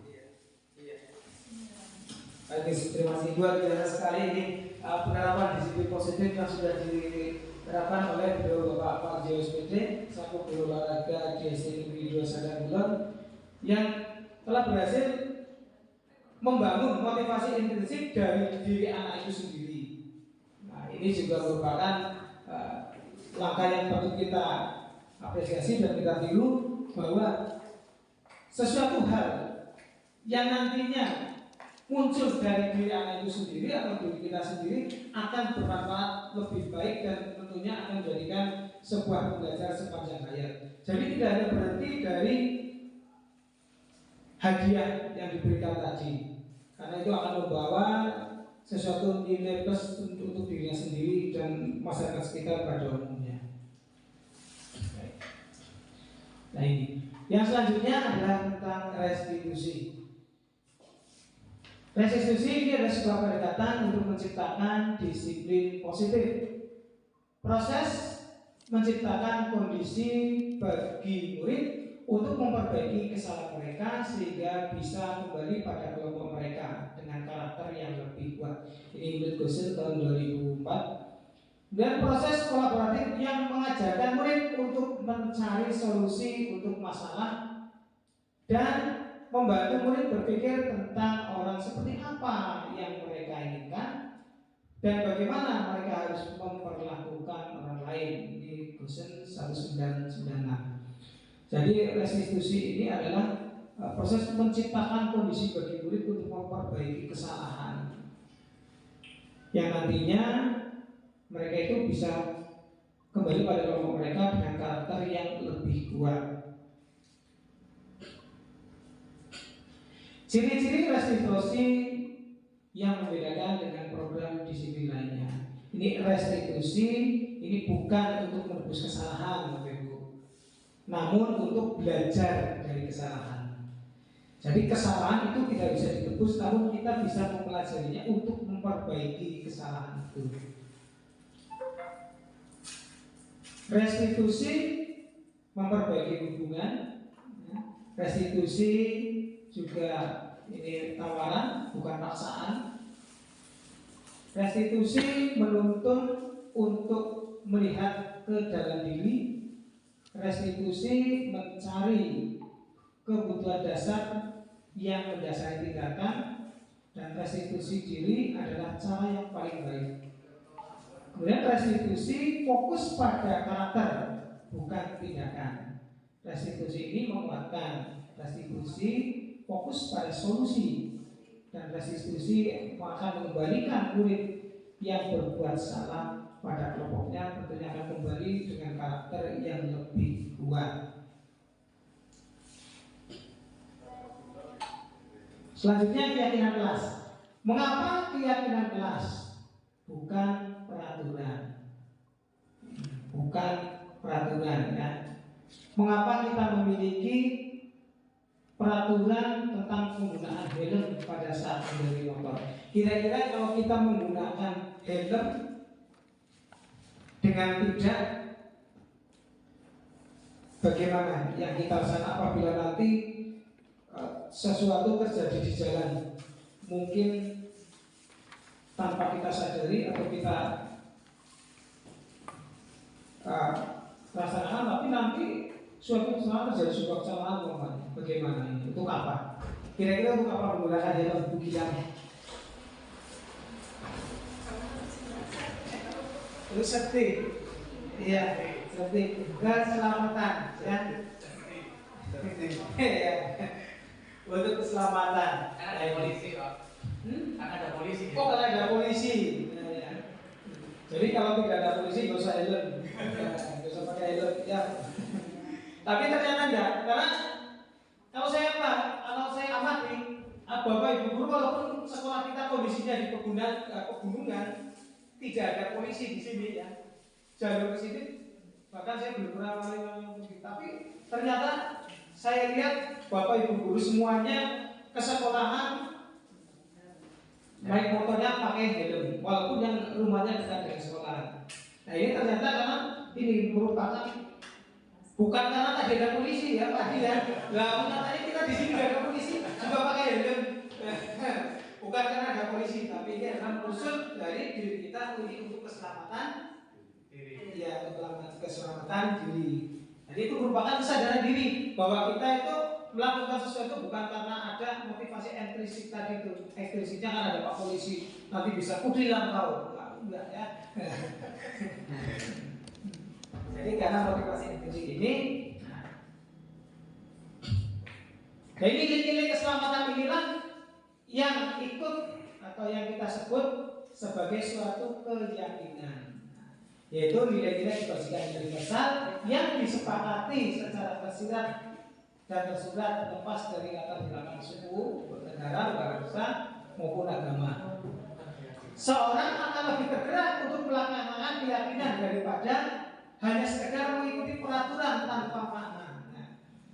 Oke, terima kasih. Luar biasa sekali ini penerapan disiplin positif yang sudah diterapkan oleh beliau Bapak Pak JOSPD selaku guru olahraga di SD Negeri 2 Sadar Kulon yang telah berhasil membangun motivasi intrinsik dari diri anak itu sendiri. Nah, ini juga merupakan langkah yang patut kita apresiasi dan kita tiru, bahwa sesuatu hal yang nantinya muncul dari diri anak itu sendiri atau diri kita sendiri akan bermanfaat lebih baik dan tentunya akan menjadikan sebuah pembelajaran sepanjang hayat. Jadi tidak hanya berhenti dari hadiah yang diberikan tadi, karena itu akan membawa sesuatu nilai plus untuk dirinya sendiri dan masyarakat sekitar pada umumnya. Nah ini, yang selanjutnya adalah tentang restitusi. Restitusi ini adalah sebuah pendekatan untuk menciptakan disiplin positif. Proses menciptakan kondisi bagi murid untuk memperbaiki kesalahan mereka sehingga bisa kembali pada kelompok mereka dengan karakter yang lebih kuat. Ini menurut Gosen tahun 2004. Dan proses kolaboratif yang mengajarkan murid untuk mencari solusi untuk masalah dan membantu murid berpikir tentang orang seperti apa yang mereka inginkan dan bagaimana mereka harus memperlakukan orang lain. Ini Gosen 1996. Jadi restitusi ini adalah proses menciptakan kondisi bagi murid untuk memperbaiki kesalahan yang nantinya mereka itu bisa kembali pada kelompok mereka dengan karakter yang lebih kuat. Ciri-ciri restitusi yang membedakan dengan program disiplin lainnya. Ini restitusi, ini bukan untuk menebus kesalahan, Bapak Ibu, namun untuk belajar dari kesalahan. Jadi kesalahan itu tidak bisa ditebus, namun kita bisa mempelajarinya untuk memperbaiki kesalahan itu. Restitusi memperbaiki hubungan. Restitusi juga ini tawaran, bukan paksaan. Restitusi menuntun untuk melihat ke dalam diri. Restitusi mencari kebutuhan dasar yang mendasari tindakan, dan restitusi diri adalah cara yang paling baik. Kemudian restitusi fokus pada karakter, bukan tindakan. Restitusi ini menguatkan. Restitusi fokus pada solusi, dan restitusi akan mengembalikan murid yang berbuat salah pada kelompoknya, tentunya akan kembali dengan karakter yang lebih kuat. Selanjutnya keyakinan kelas. Mengapa keyakinan kelas? Bukan peraturan. Bukan peraturan ya. Mengapa kita memiliki peraturan tentang penggunaan helm pada saat mengendarai motor? Kira-kira kalau kita menggunakan helm dengan tidak, bagaimana yang kita rasakan apabila nanti sesuatu terjadi di jalan, mungkin tanpa kita sadari atau kita rasakan, tapi nanti suatu kesalahan terjadi, sebuah kesalahan, bagaimana ini? Untuk apa? Kira-kira untuk apa menggunakan helm bukilannya? Untuk safety, iya, safety, keselamatan, ya. Untuk keselamatan. Kan ada polisi kok. Kan ada polisi. Oh, kalau ada polisi. Ya. Jadi kalau tidak ada polisi, nggak usah helm, nggak usah pakai helm, ya. Tapi ternyata enggak, karena kalau saya amati, Bapak Ibu guru, walaupun sekolah kita kondisinya di pegunungan, tidak ada polisi di sini ya. Jalur ke sini, bahkan saya belum pernah melalui, tapi ternyata saya lihat Bapak Ibu guru semuanya ke sekolahan naik motornya pakai helm, walaupun yang rumahnya dekat dengan sekolahan. Nah ini ternyata karena ini merupakan bukan karena tadi ada polisi ya Pak ya. Nah katanya kita di sini ada polisi juga pakai helm. Bukan karena ada polisi, tapi ini adalah unsur dari diri kita ini untuk keselamatan diri. Ya, keselamatan diri. Jadi itu merupakan kesadaran diri bahwa kita itu melakukan sesuatu bukan karena ada motivasi intrinsik tadi itu. Intrinsiknya kan ada Pak polisi, nanti bisa kudilang kau. Enggak ya. Jadi karena motivasi intrinsik ini, nah ini nilai-nilai keselamatan inilah yang ikut atau yang kita sebut sebagai suatu keyakinan, yaitu nilai-nilai kebajikan universal yang disepakati secara tersirat dan tersurat lepas dari latar belakang suku, negara, bangsa maupun agama. Seorang akan lebih tergerak untuk melaksanakan keyakinan daripada hanya sekedar mengikuti peraturan tanpa makna.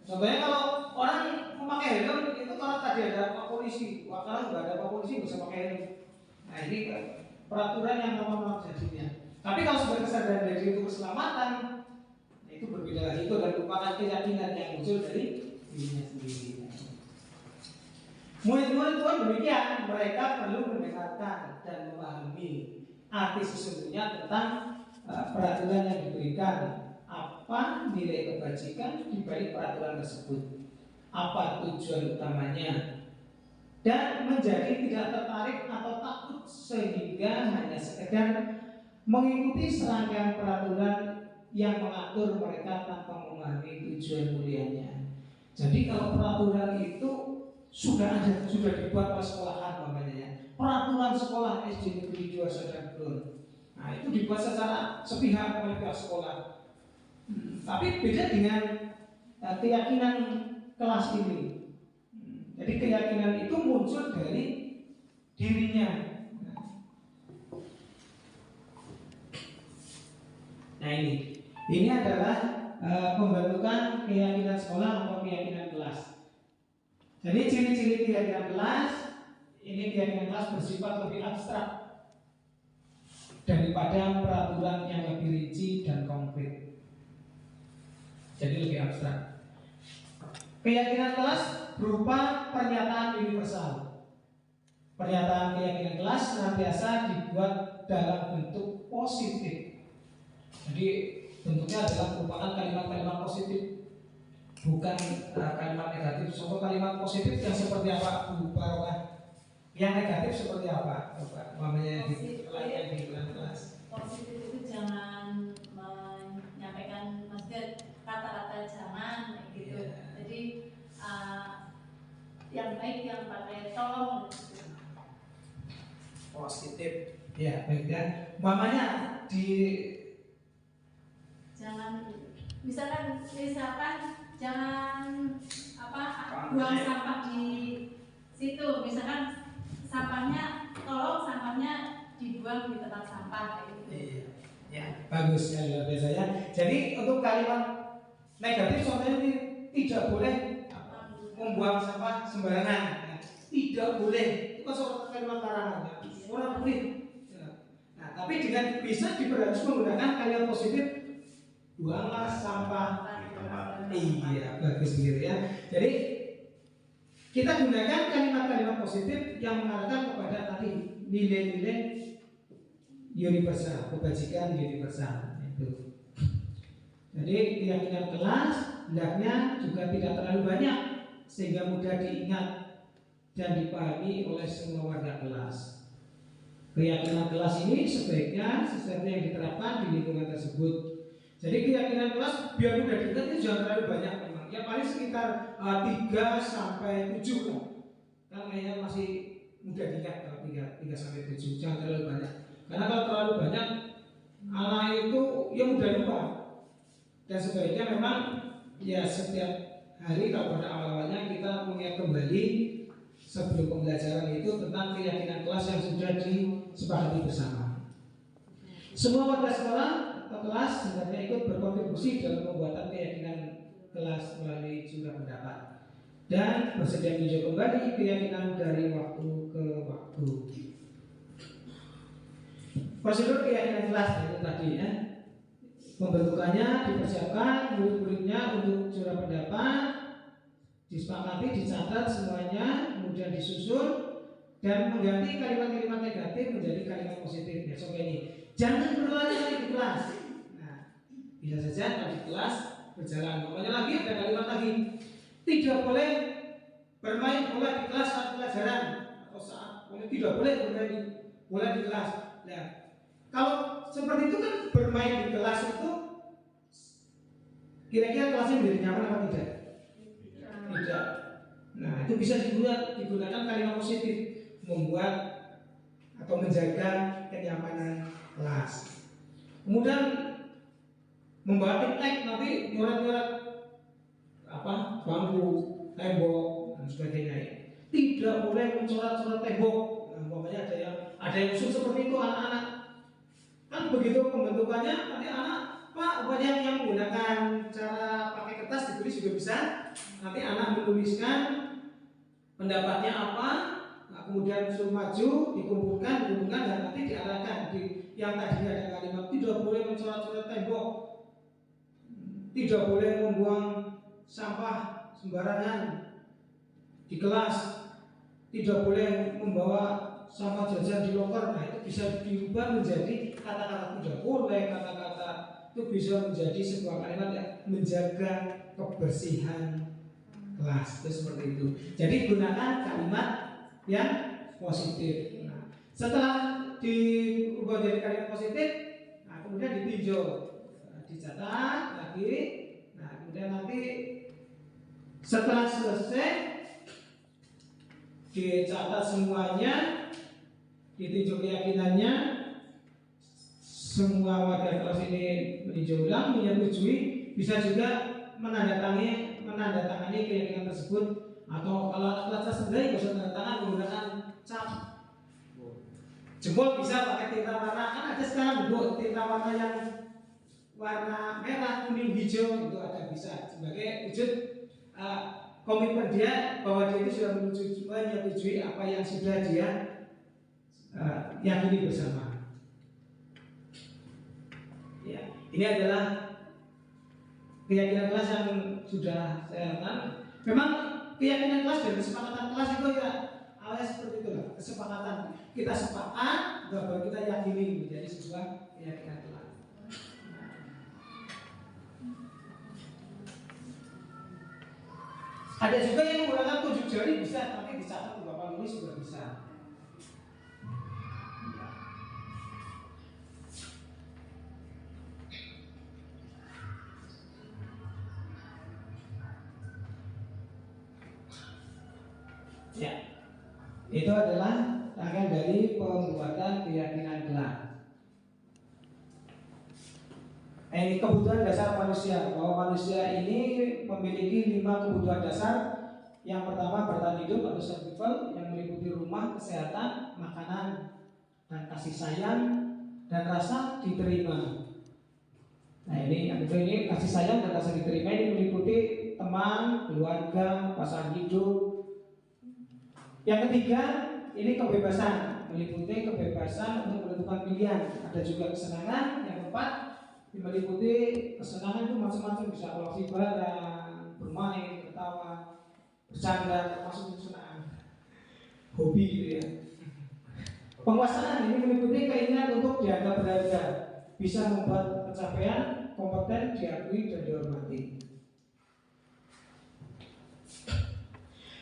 Contohnya kalau orang memakai helm itu kalau tadi ada Pak polisi, kalau nggak ada Pak polisi nggak usah pakai helm. Nah ini peraturan yang normal jadinya. Tapi kalau sebagai kesadaran diri untuk keselamatan, itu berbeda lagi, itu dan merupakan keyakinan yang muncul dari dirinya sendiri. Murid-murid pun demikian, mereka perlu mendengarkan dan memahami arti sesungguhnya tentang peraturan yang diberikan, apa nilai kebajikan di balik peraturan tersebut, apa tujuan utamanya, dan menjadi tidak tertarik atau takut sehingga hanya sekedar mengikuti serangkaian peraturan yang mengatur mereka tanpa memahami tujuan mulianya. Jadi kalau peraturan itu sudah ada, sudah dibuat oleh sekolahan namanya ya. Peraturan sekolah SD Negeri 2 Sadar Kulon. Nah itu dibuat secara sepihak oleh pihak sekolah. Tapi beda dengan keyakinan kelas ini. Jadi keyakinan itu muncul dari dirinya. Nah ini adalah pembentukan keyakinan sekolah atau keyakinan kelas. Jadi ciri-ciri keyakinan kelas, ini keyakinan kelas bersifat lebih abstrak daripada peraturan yang lebih rinci dan konkret. Jadi lebih abstrak. Keyakinan kelas berupa pernyataan universal. Pernyataan keyakinan kelas senantiasa dibuat dalam bentuk positif. Jadi bentuknya adalah merupakan kalimat-kalimat positif, bukan kalimat negatif. Contoh kalimat positif yang seperti apa, Bu Barokah? Yang negatif seperti apa? Namanya di kelas. Positif itu jangan menyampaikan, maksudnya kata-kata jangan gitu. Yeah. Jadi yang baik yang pakai tolong gitu. Positif. Ya, baik ya. Mamanya di Jangan misalkan jangan buang sampah di situ. Misalkan sampahnya tolong sampahnya dibuang di tempat sampah gitu. Iya. Ya, bagus ya luar biasa ya. Jadi untuk kalimat negatif contohnya ini tidak boleh membuang sampah sembarangan. Ya. Tidak boleh. Itu kan suatu kalimat larangan. Ya. Orang boleh. Ya. Nah, tapi dengan bisa diperharus menggunakan kalimat positif, buanglah sampah di tempat. Iya, bagus gitu ya. Jadi kita gunakan kalimat-kalimat positif yang mengarahkan kepada tadi nilai-nilai universal, kebajikan universal itu. Jadi keyakinan kelas hendaknya juga tidak terlalu banyak sehingga mudah diingat dan dipahami oleh semua warga kelas. Keyakinan kelas ini sebaiknya sesuatu yang diterapkan di lingkungan tersebut. Jadi keyakinan kelas biar mudah diingat itu jangan terlalu banyak memang. Ya paling sekitar 3 sampai 7 lah. Kan kayaknya masih mudah diingat kalau 3 sampai 7, jangan terlalu banyak. Karena kalau terlalu banyak anak itu ya mudah lupa. Dan sebaiknya memang ya setiap hari kalau pada awal-awalnya kita mengingat kembali sebelum pembelajaran itu tentang keyakinan kelas yang sudah disepakati bersama. Semua warga sekolah atau kelas sebenarnya ikut berkontribusi dalam pembuatan keyakinan kelas melalui jurah pendapat dan bersedia meninjau kembali keyakinan dari waktu ke waktu. Prosedur keyakinan kelas itu tadi ya. Pembentukannya dipersiapkan murid-muridnya untuk jurah pendapat, disepakati, dicatat semuanya, kemudian disusun dan mengganti kalimat-kalimat negatif menjadi kalimat positif. Ya, so ini jangan berulang lagi di kelas. Nah, bisa saja kalau di kelas berjalan. Pokoknya lagi ada kalimat lagi. Tidak boleh bermain bola di kelas saat pelajaran atau saat tidak boleh bermain bola di kelas. Nah, kalau seperti itu kan bermain di kelas itu kira-kira kelasnya menjadi nyaman atau tidak? Tidak. Nah, itu bisa digunakan kalimat positif, membuat atau menjaga kenyamanan kelas. Kemudian membawa titik nanti nyoret-nyoret bangku, tembok dan sebagainya. Tidak boleh mencoret-coret tembok. Nah, umpamanya ada yang usul seperti itu anak-anak. Kan begitu pembentukannya nanti anak, Pak, umpamanya yang menggunakan cara pakai kertas dibeli juga bisa. Nanti anak menuliskan pendapatnya apa, nah, kemudian suruh maju, dikumpulkan dan nanti diarahkan yang tadinya ada kalimat tidak boleh mencoret-coret tembok, tidak boleh membuang sampah sembarangan di kelas, tidak boleh membawa sampah jajan di loker. Nah, itu bisa diubah menjadi kata-kata tidak boleh, kata-kata itu bisa menjadi sebuah kalimat yang menjaga kebersihan kelas. Itu seperti itu. Jadi gunakan kalimat yang positif. Nah, setelah diubah jadi kalimat positif, nah, kemudian ditinjau, dicatat lagi. Nah, kemudian nanti setelah selesai dicatat semuanya, ditinjau keyakinannya, semua warga kelas ini meninjau ulang, menyetujui, bisa juga menandatangani keyakinan tersebut, atau kalau anak kelas sendiri bisa menandatangan menggunakan cap. Jempol bisa pakai tinta warna, kan ada sekarang bentuk tinta warna yang warna merah, kuning, hijau, itu ada bisa sebagai wujud komitmen dia bahwa dia itu sudah menyetujui apa yang sudah dia yakini bersama. Ya, ini adalah keyakinan kelas yang sudah saya lakukan. Memang keyakinan kelas dan kesepakatan kelas itu ya awalnya seperti itulah, kesepakatan kita sepakat bahwa kita yakini menjadi sebuah keyakinan kelas. Ada juga yang menggunakan tunjuk jari bisa, tapi dicatat di papan tulis juga bisa. Ya, itu adalah rangkaian dari pembuatan keyakinan kelas. Ini kebutuhan dasar manusia, bahwa manusia ini memiliki 5 kebutuhan dasar. Yang pertama bertahan hidup atau survival, yang meliputi rumah, kesehatan, makanan, dan kasih sayang, dan rasa diterima. Nah, ini kasih sayang dan rasa diterima ini meliputi teman, keluarga, pasangan hidup. Yang ketiga ini kebebasan, meliputi kebebasan untuk menentukan pilihan. Ada juga kesenangan. Yang keempat meliputi kesenangan itu macam-macam, bisa koleksi barang, bermain, tertawa, bercanda, termasuk kesenangan, hobi gitu ya. Penguasaan ini meliputi keinginan untuk dianggap berharga, bisa membuat pencapaian, kompeten, diakui dan dihormati.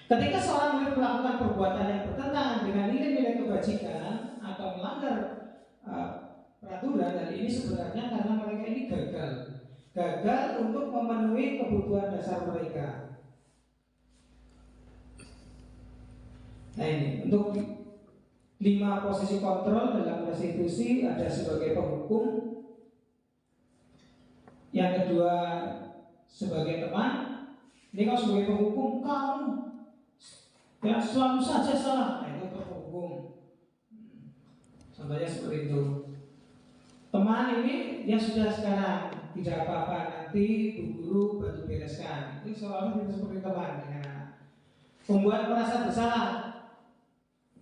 Ketika seorang murid melakukan perbuatan yang bertentangan dengan nilai-nilai kebajikan atau melanggar peraturan, dan ini sebenarnya karena mereka ini gagal untuk memenuhi kebutuhan dasar mereka. Nah, ini untuk 5 posisi kontrol dalam restitusi ada sebagai penghukum, yang kedua sebagai teman. Ini kalau sebagai penghukum, kamu ya selalu saja salah, nah, itu penghukum. Contohnya seperti itu. Teman ini yang sudah sekarang tidak apa-apa, nanti Bu Guru bantu bereskan. Itu seolah kita seperti teman dengan anak. Membuat merasa bersalah.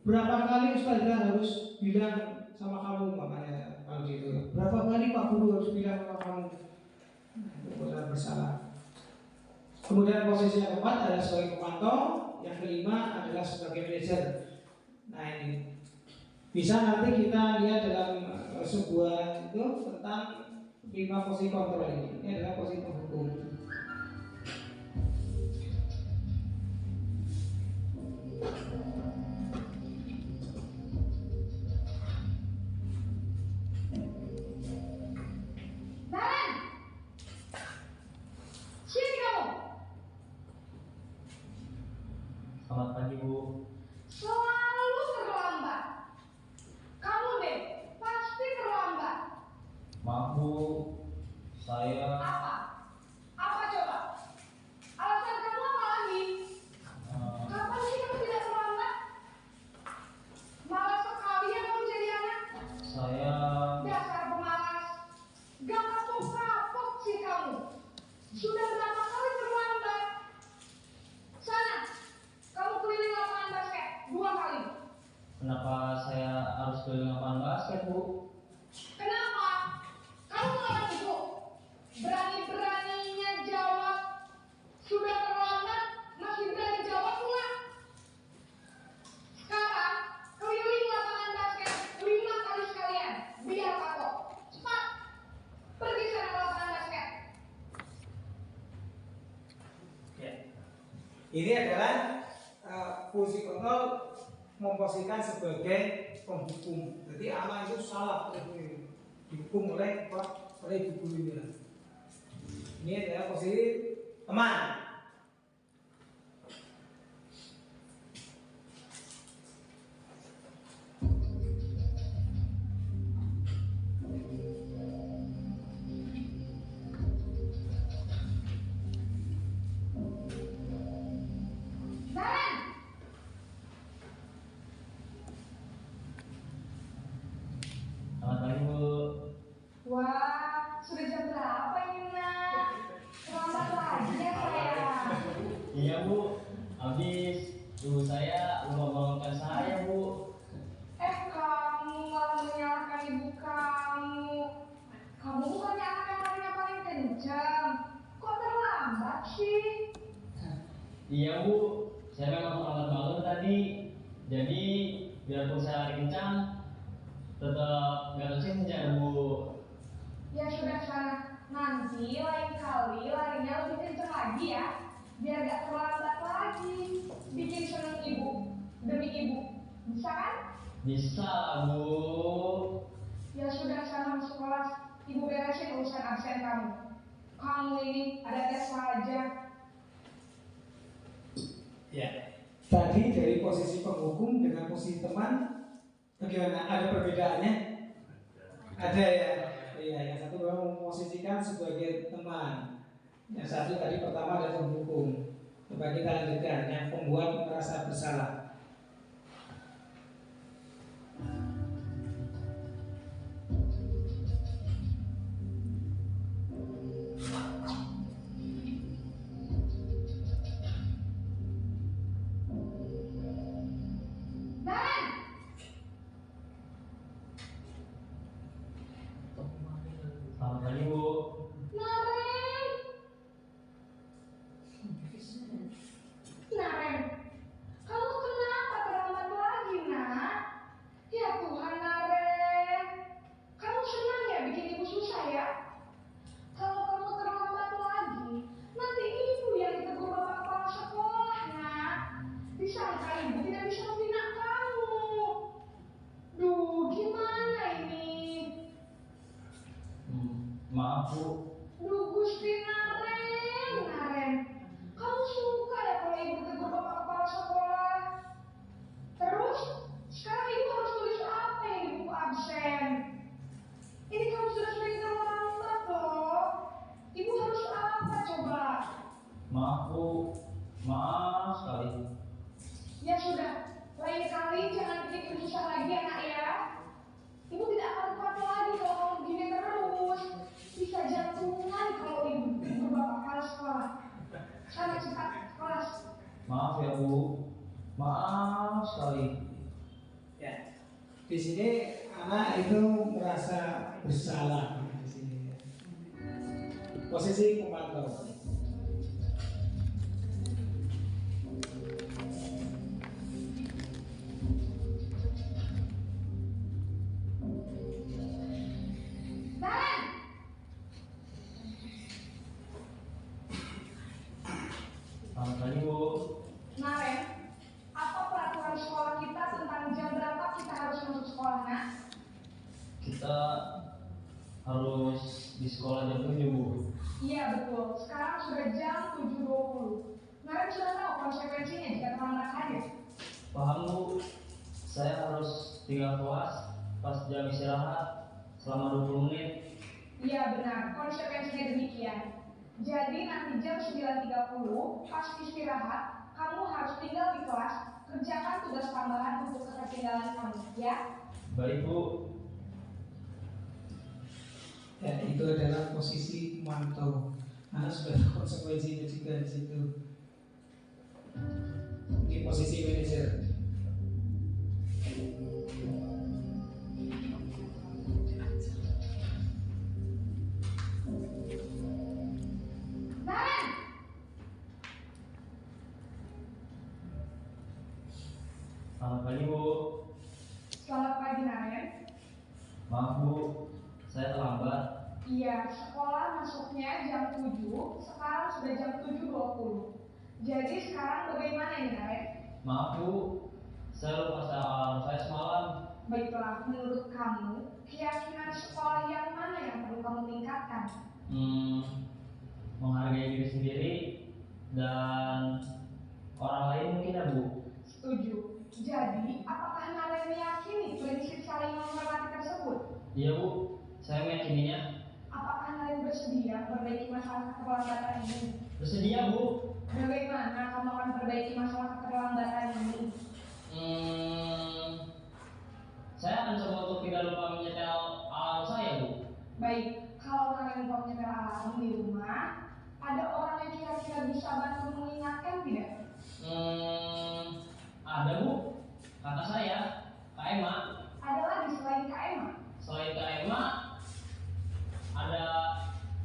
Berapa kali Ustazah harus bilang sama kamu, makanya kalau gitu. Berapa kali Pak Guru harus bilang sama kamu? Merasa bersalah. Kemudian posisi yang keempat adalah sebagai pemantau, yang kelima adalah sebagai manajer. Nah ini bisa nanti kita lihat dalam sebuah itu tentang 5 posisi kontrol ini. Ini adalah posisi penghukum. Selamat pagi, Bu. Selalu terlambat. Kamu deh, pasti terlambat. Maaf, Bu. Saya Apa? Apa coba? Alasan kamu apa lagi? Kapan sih kamu tidak terlambat? Malas sekali ya kamu jadi anak. saya Dasar pemalas. Gak kapok-kapok sih kamu. Sudah berapa kali terlambat? Sana, kamu keliling lapangan basket 2 kali. Kenapa saya harus keliling lapangan basket, Bu? Kenapa? Kamu melawan ibu. Berani-beraninya jawab. Sudah terlambat, masih berani jawab pula. Sekarang, keliling lapangan basket 5 kali sekalian. Biar kapok. Cepat. Pergi sana ke lapangan basket. Ya. Ini adalah fungsi kontrol memposisikan sebagai penghukum. Jadi anak itu salah dihukum oleh ibu gurunya. Ini adalah posisi teman. Jalan. Selamat pagi, Bu. Wah, sudah jam berapa ini nak? Terlambat lagi ya sayang. Iya, Bu. Habis ibu saya lupa bangunkan saya, Bu. Kamu malah menyalahkan ibu kamu. Kamu bukannya anak yang larinya paling kencang. Kok terlambat sih? Iya, Bu. Saya memang terlambat bangun tadi. Jadi biarpun saya lari kencang, tetap nggak kesenja, Bu. Ya sudah sana. Nanti lain kali larinya lebih kencang lagi ya. Biar gak terlambat lagi. Bikin seneng ibu. Demi ibu. Bisa kan? Bisa lah, Bu. Ya sudah sana masuk kelas. Ibu beresin urusan absen kamu. Kamu ini ada tes saja. Ya. Tadi dari posisi penghukum dengan posisi teman, bagaimana? Ada perbedaannya? Ada ya. Iya, yang satu memang memposisikan sebagai teman. Yang satu tadi pertama ada penghukum. Coba kita lanjutkan yang pembuat merasa bersalah. Dan Selamat pagi, Bu. Naren. Naren, kamu kenapa terlambat lagi nak? Ya Tuhan Naren, kamu senang ya bikin ibu susah ya? Kalau kamu terlambat lagi, nanti ibu yang ditegur bapak kepala sekolah nak. Disangka ibu tidak bisa membina kamu. Duh, gimana ini? Maaf, Bu. Duh Gusti Naren, kamu suka ya kalau ibu tegur bapak kepala sekolah? Terus, sekarang ibu harus tulis apa yang di buku absen? Ini kamu sudah sering terlambat loh. Ibu harus apa coba? Maaf, Bu. Maaf sekali. Ya sudah, lain kali jangan bikin ibu susah lagi ya nak ya. Ibu tidak akan kuat lagi kalau kamu begini terus. Bisa jatuh di sini anak itu merasa bersalah di sini. Posisi pemantau. Selamat pagi, Bu. Nah, Ren, apa peraturan sekolah kita tentang jam berapa kita harus masuk sekolah, nak? Kita harus di sekolah jam 7, Bu. Iya, betul. Sekarang sudah jam 7.20. Nah, Ren sudah tahu konsekuensinya jika terlambat hadir. Paham, Bu. Saya harus tinggal kelas pas jam istirahat selama 20 menit. Iya, benar. Konsekuensinya demikian. Jadi nanti jam 9.30 pas istirahat, kamu harus tinggal di kelas, kerjakan tugas tambahan untuk ketertinggalan kamu, ya? Baik, Bu. Ya, itu adalah posisi pemantau. Anak sudah tahu konsekuensinya juga di situ. Ini posisi manajer. Naren! Selamat pagi, Bu. Selamat pagi, Naren. Maaf, Bu. Saya terlambat. Iya, sekolah masuknya jam 7, sekarang sudah jam 7.20. Jadi sekarang bagaimana ini, Naren? Maaf, Bu. Saya lupa saya alarm saya semalam. Baiklah, menurut kamu, keyakinan sekolah yang mana yang perlu kamu tingkatkan? Menghargai diri sendiri dan orang lain mungkin, ya, Bu. Setuju. Jadi, apakah Naren meyakini prinsip saling menghormati tersebut? Iya, Bu. Saya meyakininya. Apakah Naren bersedia memperbaiki masalah keterlambatan ini? Bersedia, Bu. Bagaimana kamu akan perbaiki masalah keterlambatan ini? Saya akan coba untuk tidak lupa menyetel alarm saya, Bu. Baik, kalau Naren lupa menyetel alarm di rumah, ada orang yang kira-kira bisa bantu mengingatkan tidak? Ada, Bu. Kakak saya, Kak Emma. Ada lagi selain Kak Emma? Selain Kak Emma, ada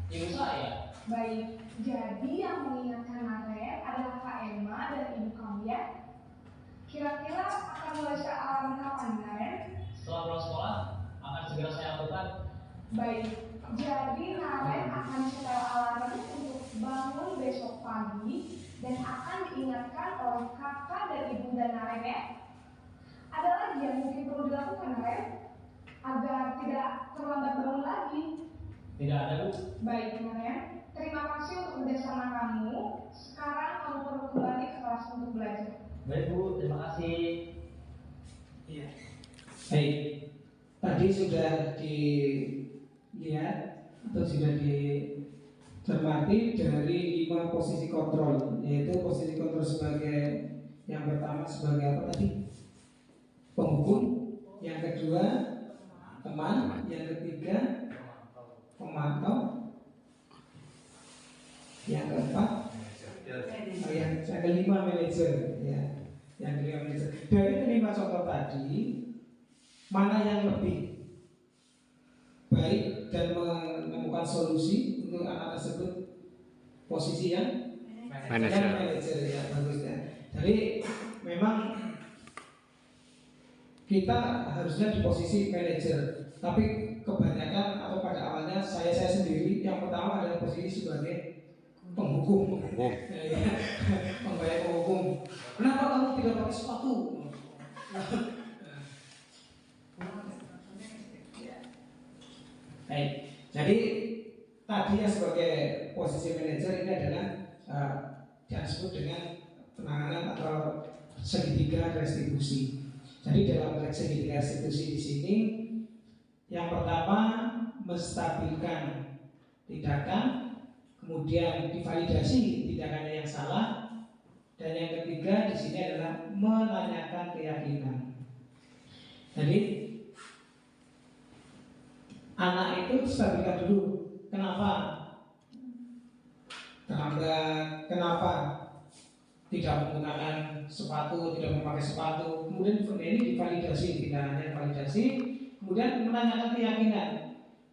ibu saya. Baik, jadi yang mengingatkan Naren adalah Kak Emma dan ibu kamu, ya? Kira-kira akan mulai alarm kapan, Naren? Setelah pulang sekolah, akan segera saya lakukan. Baik, jadi Naren akan setel alarm untuk bangun besok pagi dan akan diingatkan oleh kakak dan ibunda Naren, ya? Ada lagi yang mungkin perlu dilakukan, Naren? Agar tidak terlambat bangun lagi. Tidak ada, Bu. Baik, Naren. Terima kasih untuk kerjasama kamu. Sekarang kamu perlu kembali ke kelas untuk belajar. Baik, Bu. Terima kasih. Iya. Baik. Tadi sudah dilihat atau sudah dicermati dari 5 posisi kontrol, yaitu posisi kontrol sebagai yang pertama sebagai apa tadi? Penghukum, yang kedua teman, yang ketiga pemantau, yang keempat yang kelima manajer, ya. Yang kelima manajer. Dari 5 contoh tadi, mana yang lebih baik dan menemukan solusi untuk anak tersebut? Posisi yang manajer, ya, bagus, ya. Jadi memang kita harusnya di posisi manajer, tapi kebanyakan atau pada awalnya saya sendiri yang pertama adalah posisi sebagai penghukum. Pembayar penghukum. Kenapa kamu tidak pakai sepatu? Baik. Jadi tadi yang sebagai posisi manajer ini adalah yang disebut dengan penanganan atau segitiga restitusi. Jadi dalam segitiga restitusi di sini, yang pertama menstabilkan tindakan, kemudian divalidasi tindakannya yang salah, dan yang ketiga di sini adalah menanyakan keyakinan. Jadi anak itu stabilkan dulu. Kenapa? Kenapa? tidak menggunakan sepatu, tidak memakai sepatu. Kemudian ini divalidasi, tidak hanya validasi, kemudian menanyakan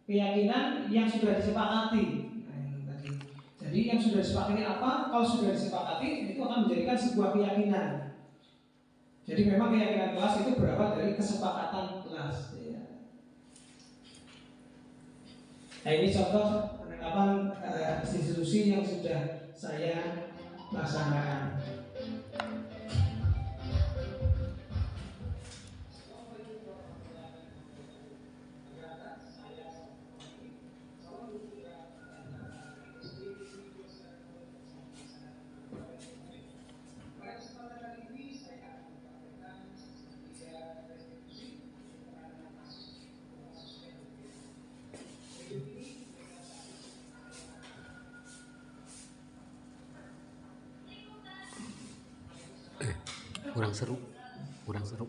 keyakinan yang sudah disepakati. Nah, ini tadi. Jadi yang sudah disepakati apa? Kalau sudah disepakati itu akan menjadikan sebuah keyakinan. Jadi memang keyakinan kelas itu berawal dari kesepakatan kelas. Ya. Nah ini contoh penerapan institusi yang sudah saya laksanakan. Kurang seru, kurang seru.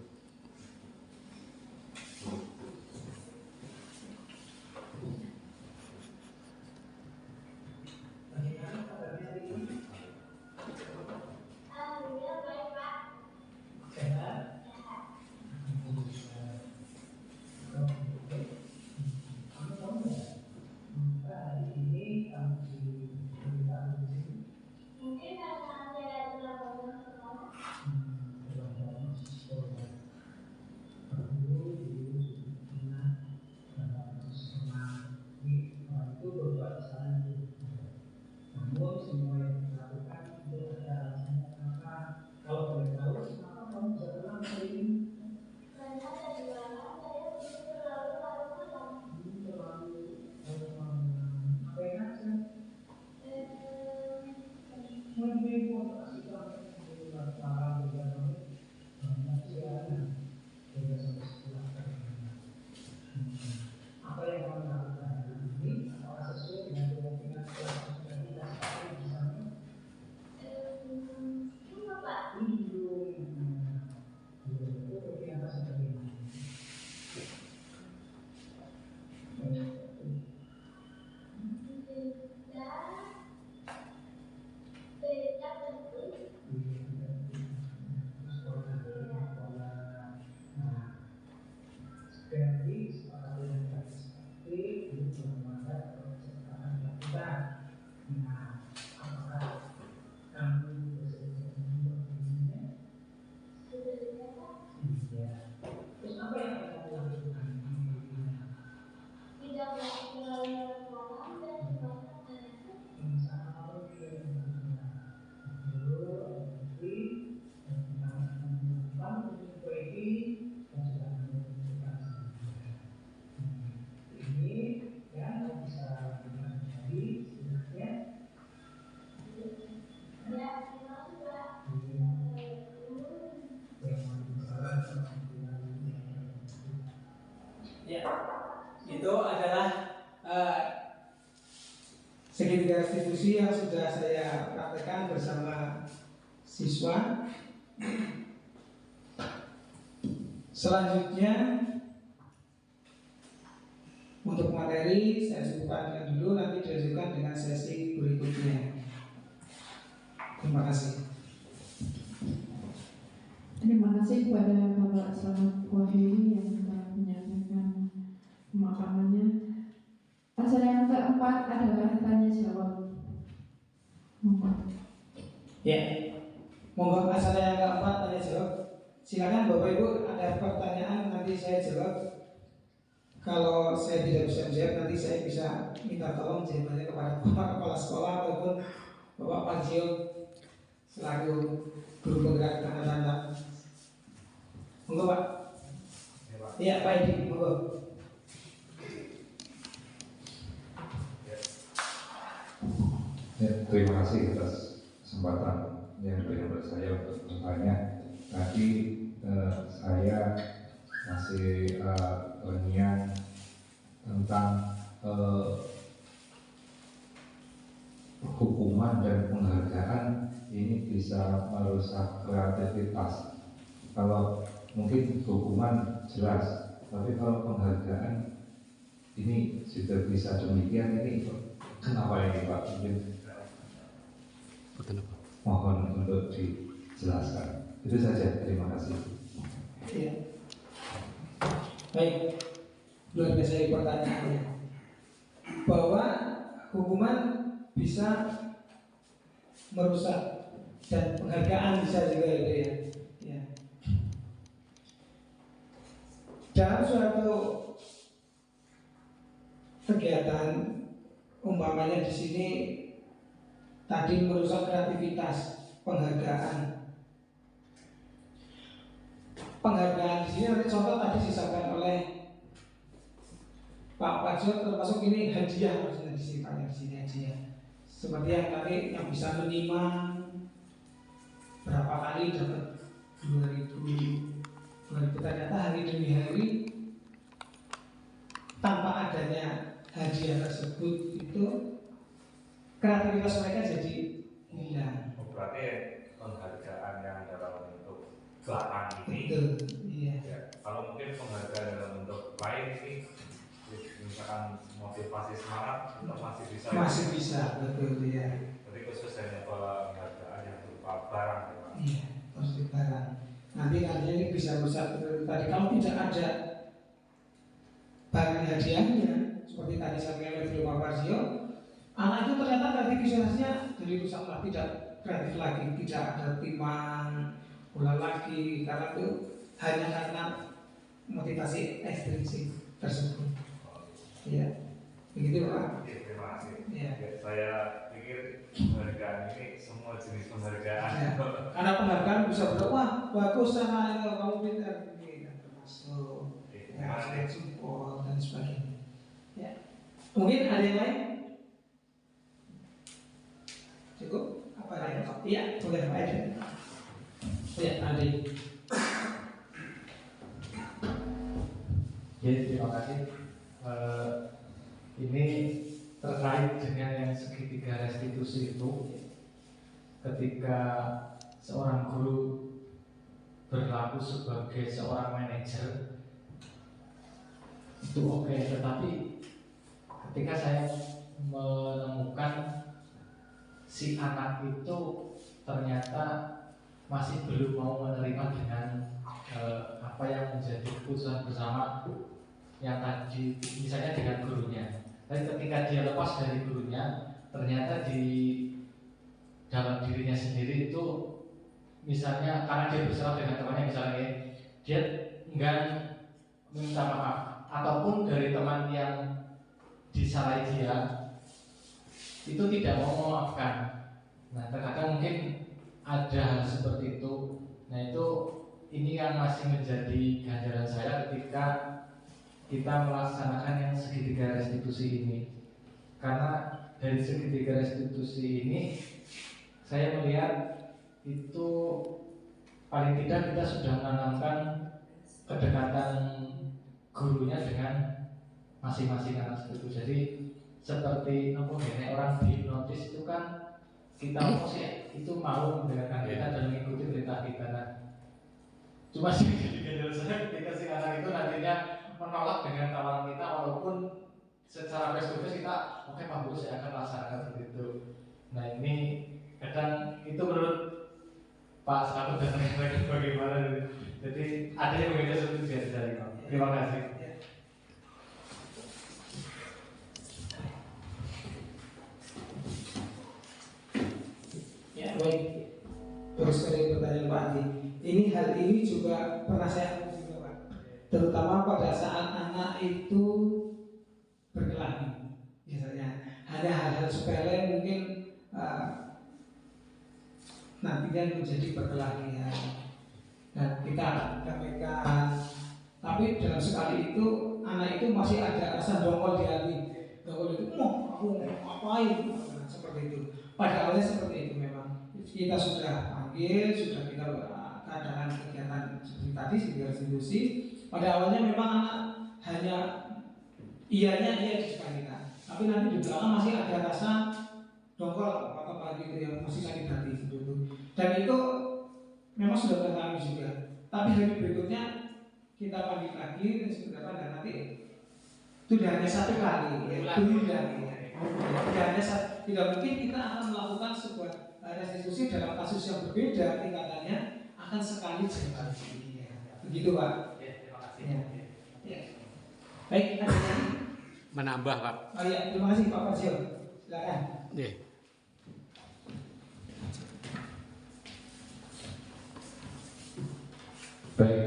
Itu adalah segitiga restitusi yang sudah saya praktekkan bersama siswa. Selanjutnya untuk materi saya cukupkan dulu, nanti dilanjutkan dengan sesi berikutnya. Terima kasih. Terima kasih kepada Bapak Selamat Wahyudi yang telah menyampaikan pemakamannya. Acara yang keempat adalah tanya jawab. Monggo. Ya, monggo acara yang keempat tanya jawab. Silakan Bapak Ibu, ada pertanyaan nanti saya jawab. Kalau saya tidak bisa menjawab, nanti saya bisa minta tolong jawabannya kepada Bapak Kepala Sekolah ataupun Bapak Panjio selaku guru penggerak tanda-tanda. Monggo Pak. Iya Pak Edi, monggo. Ya, terima kasih atas kesempatan yang diberikan kepada saya untuk bertanya. Tadi saya masih terngiang tentang hukuman dan penghargaan ini bisa merusak kreativitas. Kalau mungkin hukuman jelas, tapi kalau penghargaan ini juga bisa demikian. Ini kenapa ini Pak? Mungkin mohon untuk dijelaskan. Itu saja, terima kasih. Ya. Baik, luar biasa pertanyaannya. Bahwa hukuman bisa merusak dan penghargaan bisa juga ya. Ya. Dalam suatu kegiatan, umpamanya di sini tadi merusak kreativitas, penghargaan. Penghargaan di sini nanti contoh tadi disampaikan oleh Pak Pajot, termasuk ini hadiah maksudnya di sini hadiah. Seperti yang tadi yang bisa menyimak berapa kali dapat 2000 ternyata hari demi hari tanpa adanya hadiah tersebut itu kreativitas mereka jadi hilang. Berarti penghargaan yang dalam bentuk gelar ini, betul, iya. Ya, kalau mungkin penghargaan dalam bentuk lain ini, misalkan motivasi semangat, itu masih bisa. Masih bisa, betul ya. Jadi khusus hanya penghargaan yang berupa barang, ya, Pak. Iya, harus barang. Nanti ini bisa rusak. Tadi kalau tidak ada barang hadiahnya, seperti tadi saya oleh Pak Parzio, anak itu ternyata kreativitasnya jadi rusak lah, tidak kreatif lagi, tidak ada timang bola lagi, karena itu hanya karena motivasi ekstrinsik tersebut. Ya, begitu Pak. Ya, terima kasih. Ya. Saya pikir penghargaan ini semua jenis penghargaan. Ya. Karena penghargaan bisa berdoa, wah bagus sana kamu pintar, ini termasuk ya, support dan sebagainya. Ya. Mungkin ada yang lain? Cukup? Apa ada yang? Iya, boleh Pak Edi. Ya, Adi. Ya, terima kasih. Ini terkait dengan yang segitiga restitusi itu, ketika seorang guru berlaku sebagai seorang manajer itu oke, tetapi ketika saya menemukan si anak itu ternyata masih belum mau menerima dengan apa yang menjadi keputusan bersama yang tadi, misalnya dengan gurunya. Tapi ketika dia lepas dari gurunya, ternyata di dalam dirinya sendiri itu, misalnya karena dia bersalah dengan temannya, misalnya dia enggan minta maaf, ataupun dari teman yang disalahi dia itu tidak mau memaafkan. Nah, terkadang mungkin ada hal seperti itu. Nah, itu ini yang masih menjadi ganjaran saya ketika kita melaksanakan yang segitiga restitusi ini. Karena dari segitiga restitusi ini saya melihat itu paling tidak kita sudah menanamkan kedekatan gurunya dengan masing-masing anak itu. Jadi seperti orang dihipnotis itu kan kita itu mau mendengarkan kita dan mengikuti perintah kita. Nah, cuma sih jadi saya ketika si anak itu nantinya menolak dengan tawaran kita, walaupun secara face-to-face kita oke Pak Guru saya akan laksanakan seperti itu. Nah, ini kadang itu menurut Pak Selamat dan rekan-rekan bagaimana? Jadi ada yang berbeda seperti dari Pak. Terima kasih. Ya, baik. Terus dari pertanyaan Pak Adi, ini hal ini juga pernah saya alami juga Pak, terutama pada saat anak itu berkelahi, biasanya hanya hal-hal sepele mungkin nantinya menjadi perkelahian dan kita damaikan. Tapi dalam sekali itu anak itu masih ada rasa dongkol di hati, dongkol itu mau aku ngapain, seperti itu. Pada awalnya seperti itu memang kita sudah panggil, sudah kita adakan kegiatan seperti tadi segitiga restitusi. Pada awalnya memang anak hanya iyanya iya di depan kita, tapi nanti di belakang masih ada rasa dongkol atau apa gitu yang masih sakit hati seperti itu. Dan itu memang sudah teralami juga. Tapi hari berikutnya kita panggil lagi dan seperti apa, dan nanti itu hanya satu kali, ya, tidak hanya tidak mungkin kita akan melakukan sebuah restitusi dalam kasus yang berbeda tingkatannya akan sekali jadi begitu Pak. Ya, terima kasih. Ya. Baik, ada lagi? Menambah Pak. Oh iya, terima kasih Pak Fazil. Silakan. Ya. Baik,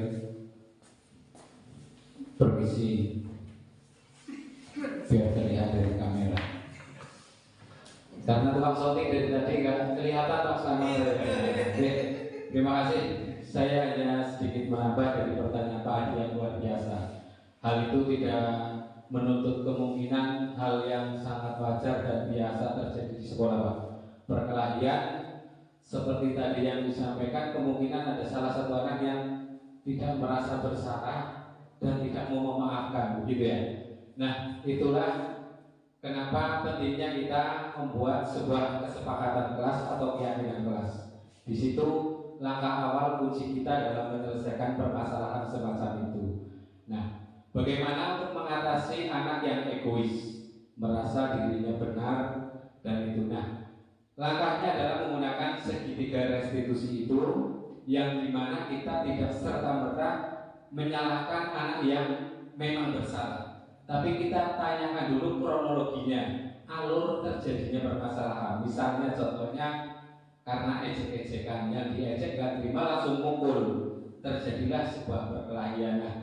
permisi, biar terlihat dari kamera. Karena tukang shooting dari tadi nggak kelihatan Pak sama. Oke, terima kasih. Saya hanya sedikit menambah dari pertanyaan Pak Adi yang luar biasa. Hal itu tidak menuntut kemungkinan hal yang sangat wajar dan biasa terjadi di sekolah Pak. Perkelahian seperti tadi yang disampaikan, kemungkinan ada salah satu anak yang tidak merasa bersalah dan tidak mau memaafkan, begitu ya. Nah, itulah kenapa pentingnya kita membuat sebuah kesepakatan kelas atau keyakinan kelas. Di situ langkah awal kunci kita dalam menyelesaikan permasalahan semacam itu. Nah, bagaimana untuk mengatasi anak yang egois, merasa dirinya benar dan itu. Nah, langkahnya adalah menggunakan segitiga restitusi itu, yang dimana kita tidak serta-merta menyalahkan anak yang memang bersalah, tapi kita tanyakan dulu kronologinya, alur terjadinya permasalahan. Misalnya contohnya karena ejek-ejekan, yang diejek gak terima langsung mukul, terjadilah sebuah perkelahian. Nah,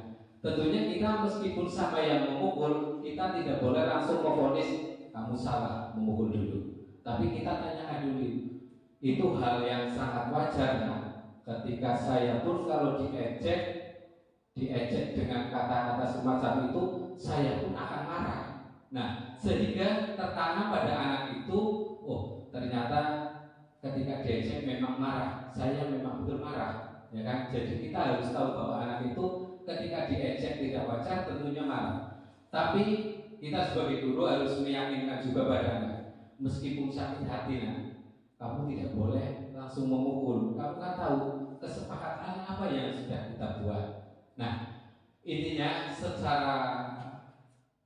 tentunya kita meskipun sama yang memukul, kita tidak boleh langsung memvonis kamu salah memukul dulu, tapi kita tanyakan dulu. Itu hal yang sangat wajar. Nah, ketika saya pun kalau diejek dengan kata-kata semacam itu, saya pun akan marah. Nah, sehingga tertanam pada anak itu, oh ternyata ketika diejek memang marah, saya memang betul marah, ya kan? Jadi kita harus tahu bahwa anak itu ketika diejek tidak wajar, tentunya marah. Tapi kita sebagai guru harus meyakinkan juga pada anak, meskipun sakit hati, nah, kamu tidak boleh langsung memukul. Kamu kan tahu kesepakatan apa yang sudah kita buat. Nah, intinya secara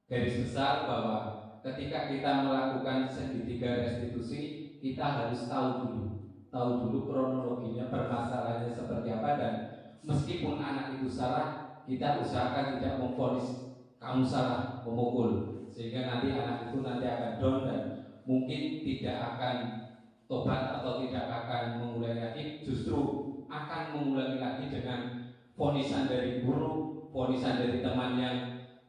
garis besar bahwa ketika kita melakukan segitiga restitusi, kita harus tahu dulu kronologinya, permasalahannya seperti apa, dan meskipun anak itu salah, kita usahakan tidak memvonis kamu salah memukul, sehingga nanti anak itu nanti akan down dan mungkin tidak akan tobat atau tidak akan mengulangi lagi, justru akan mengulangi lagi dengan vonisan dari guru, vonisan dari teman yang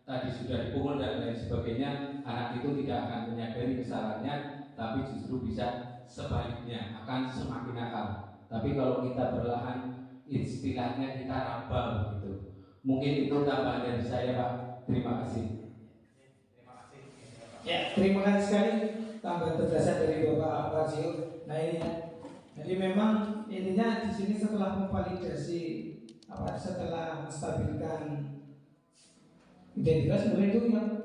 tadi sudah dipukul dan lain sebagainya. Anak itu tidak akan menyadari kesalahannya, tapi justru bisa sebaliknya akan semakin nakal. Tapi kalau kita berlahan, istilahnya kita rabal gitu. Mungkin itu tambahan dari saya Pak. Terima kasih. Ya, terima kasih sekali tambahan penjelasan dari Bapak Fazil. Nah ini ya, jadi memang intinya di sini setelah memvalidasi setelah menstabilkan identitas, kemudian itu yang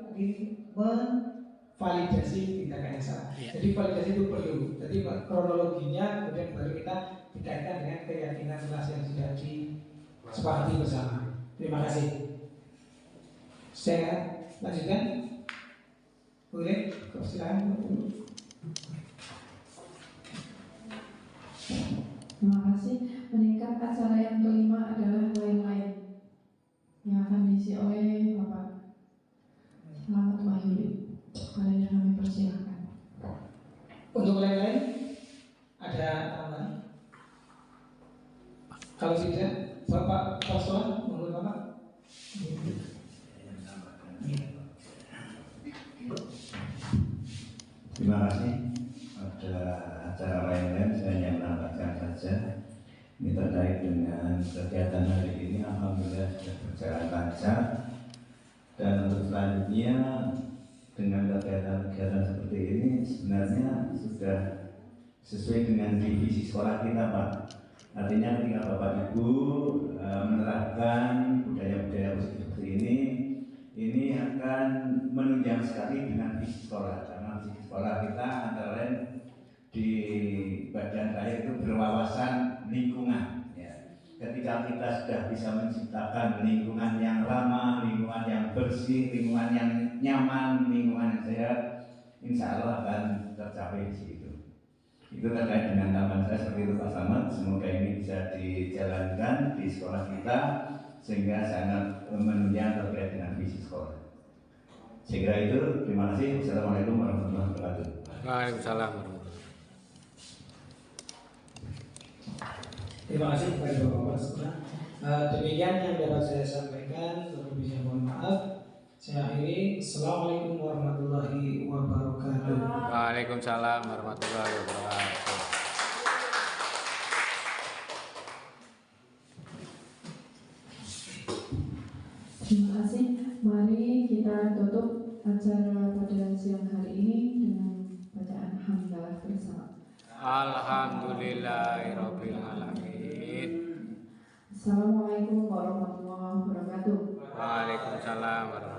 memvalidasi tindakan yang salah. Jadi validasi itu perlu. Jadi kronologinya kemudian baru kita dikaitkan dengan keyakinan kelas yang sudah disepakati bersama. Terima kasih. Saya lanjutkan. Boleh, silakan. Terima kasih. Meningkat acara yang kelima adalah lain-lain yang akan diisi oleh Bapak Selamat Wahyuli. Kalian kami persilakan. Untuk lain-lain ada tambahan? Kalau tidak, Bapak Paslon, mohon Bapak. Terima kasih. Ada acara lain-lain, saya hanya menambahkan saja. Ini terkait dengan kegiatan hari ini, alhamdulillah sudah berjalan lancar. Dan untuk selanjutnya dengan kegiatan-kegiatan seperti ini sebenarnya sudah sesuai dengan divisi sekolah kita, Pak. Artinya ketika Bapak Ibu menerapkan budaya-budaya seperti ini akan menunjang sekali dengan visi sekolah. Karena visi sekolah kita antara lain di bagian terakhir itu berwawasan lingkungan. Ya. Ketika kita sudah bisa menciptakan lingkungan yang ramah, lingkungan yang bersih, lingkungan yang nyaman, lingkungan yang sehat, insya Allah akan tercapai di situ. Itu terkait dengan tambahan saya seperti itu Pak Slamet. Semoga ini bisa dijalankan di sekolah kita sehingga sangat menunjang terkait dengan visi sekolah. Saya kira itu. Terima kasih. Wassalamualaikum warahmatullahi wabarakatuh. Waalaikumsalam warahmatullahi. Terima kasih kepada Bapak semua. Demikian yang dapat saya sampaikan. Terlebihnya mohon maaf. Saya akhiri. Assalamualaikum warahmatullahi wabarakatuh. Waalaikumsalam warahmatullahi wabarakatuh. Terima kasih. Mari kita tutup acara pada siang hari ini dengan bacaan hamdalah bersama. Alhamdulillahirabbil alamin. Assalamualaikum warahmatullahi wabarakatuh. Waalaikumsalam warahmatullahi wabarakatuh.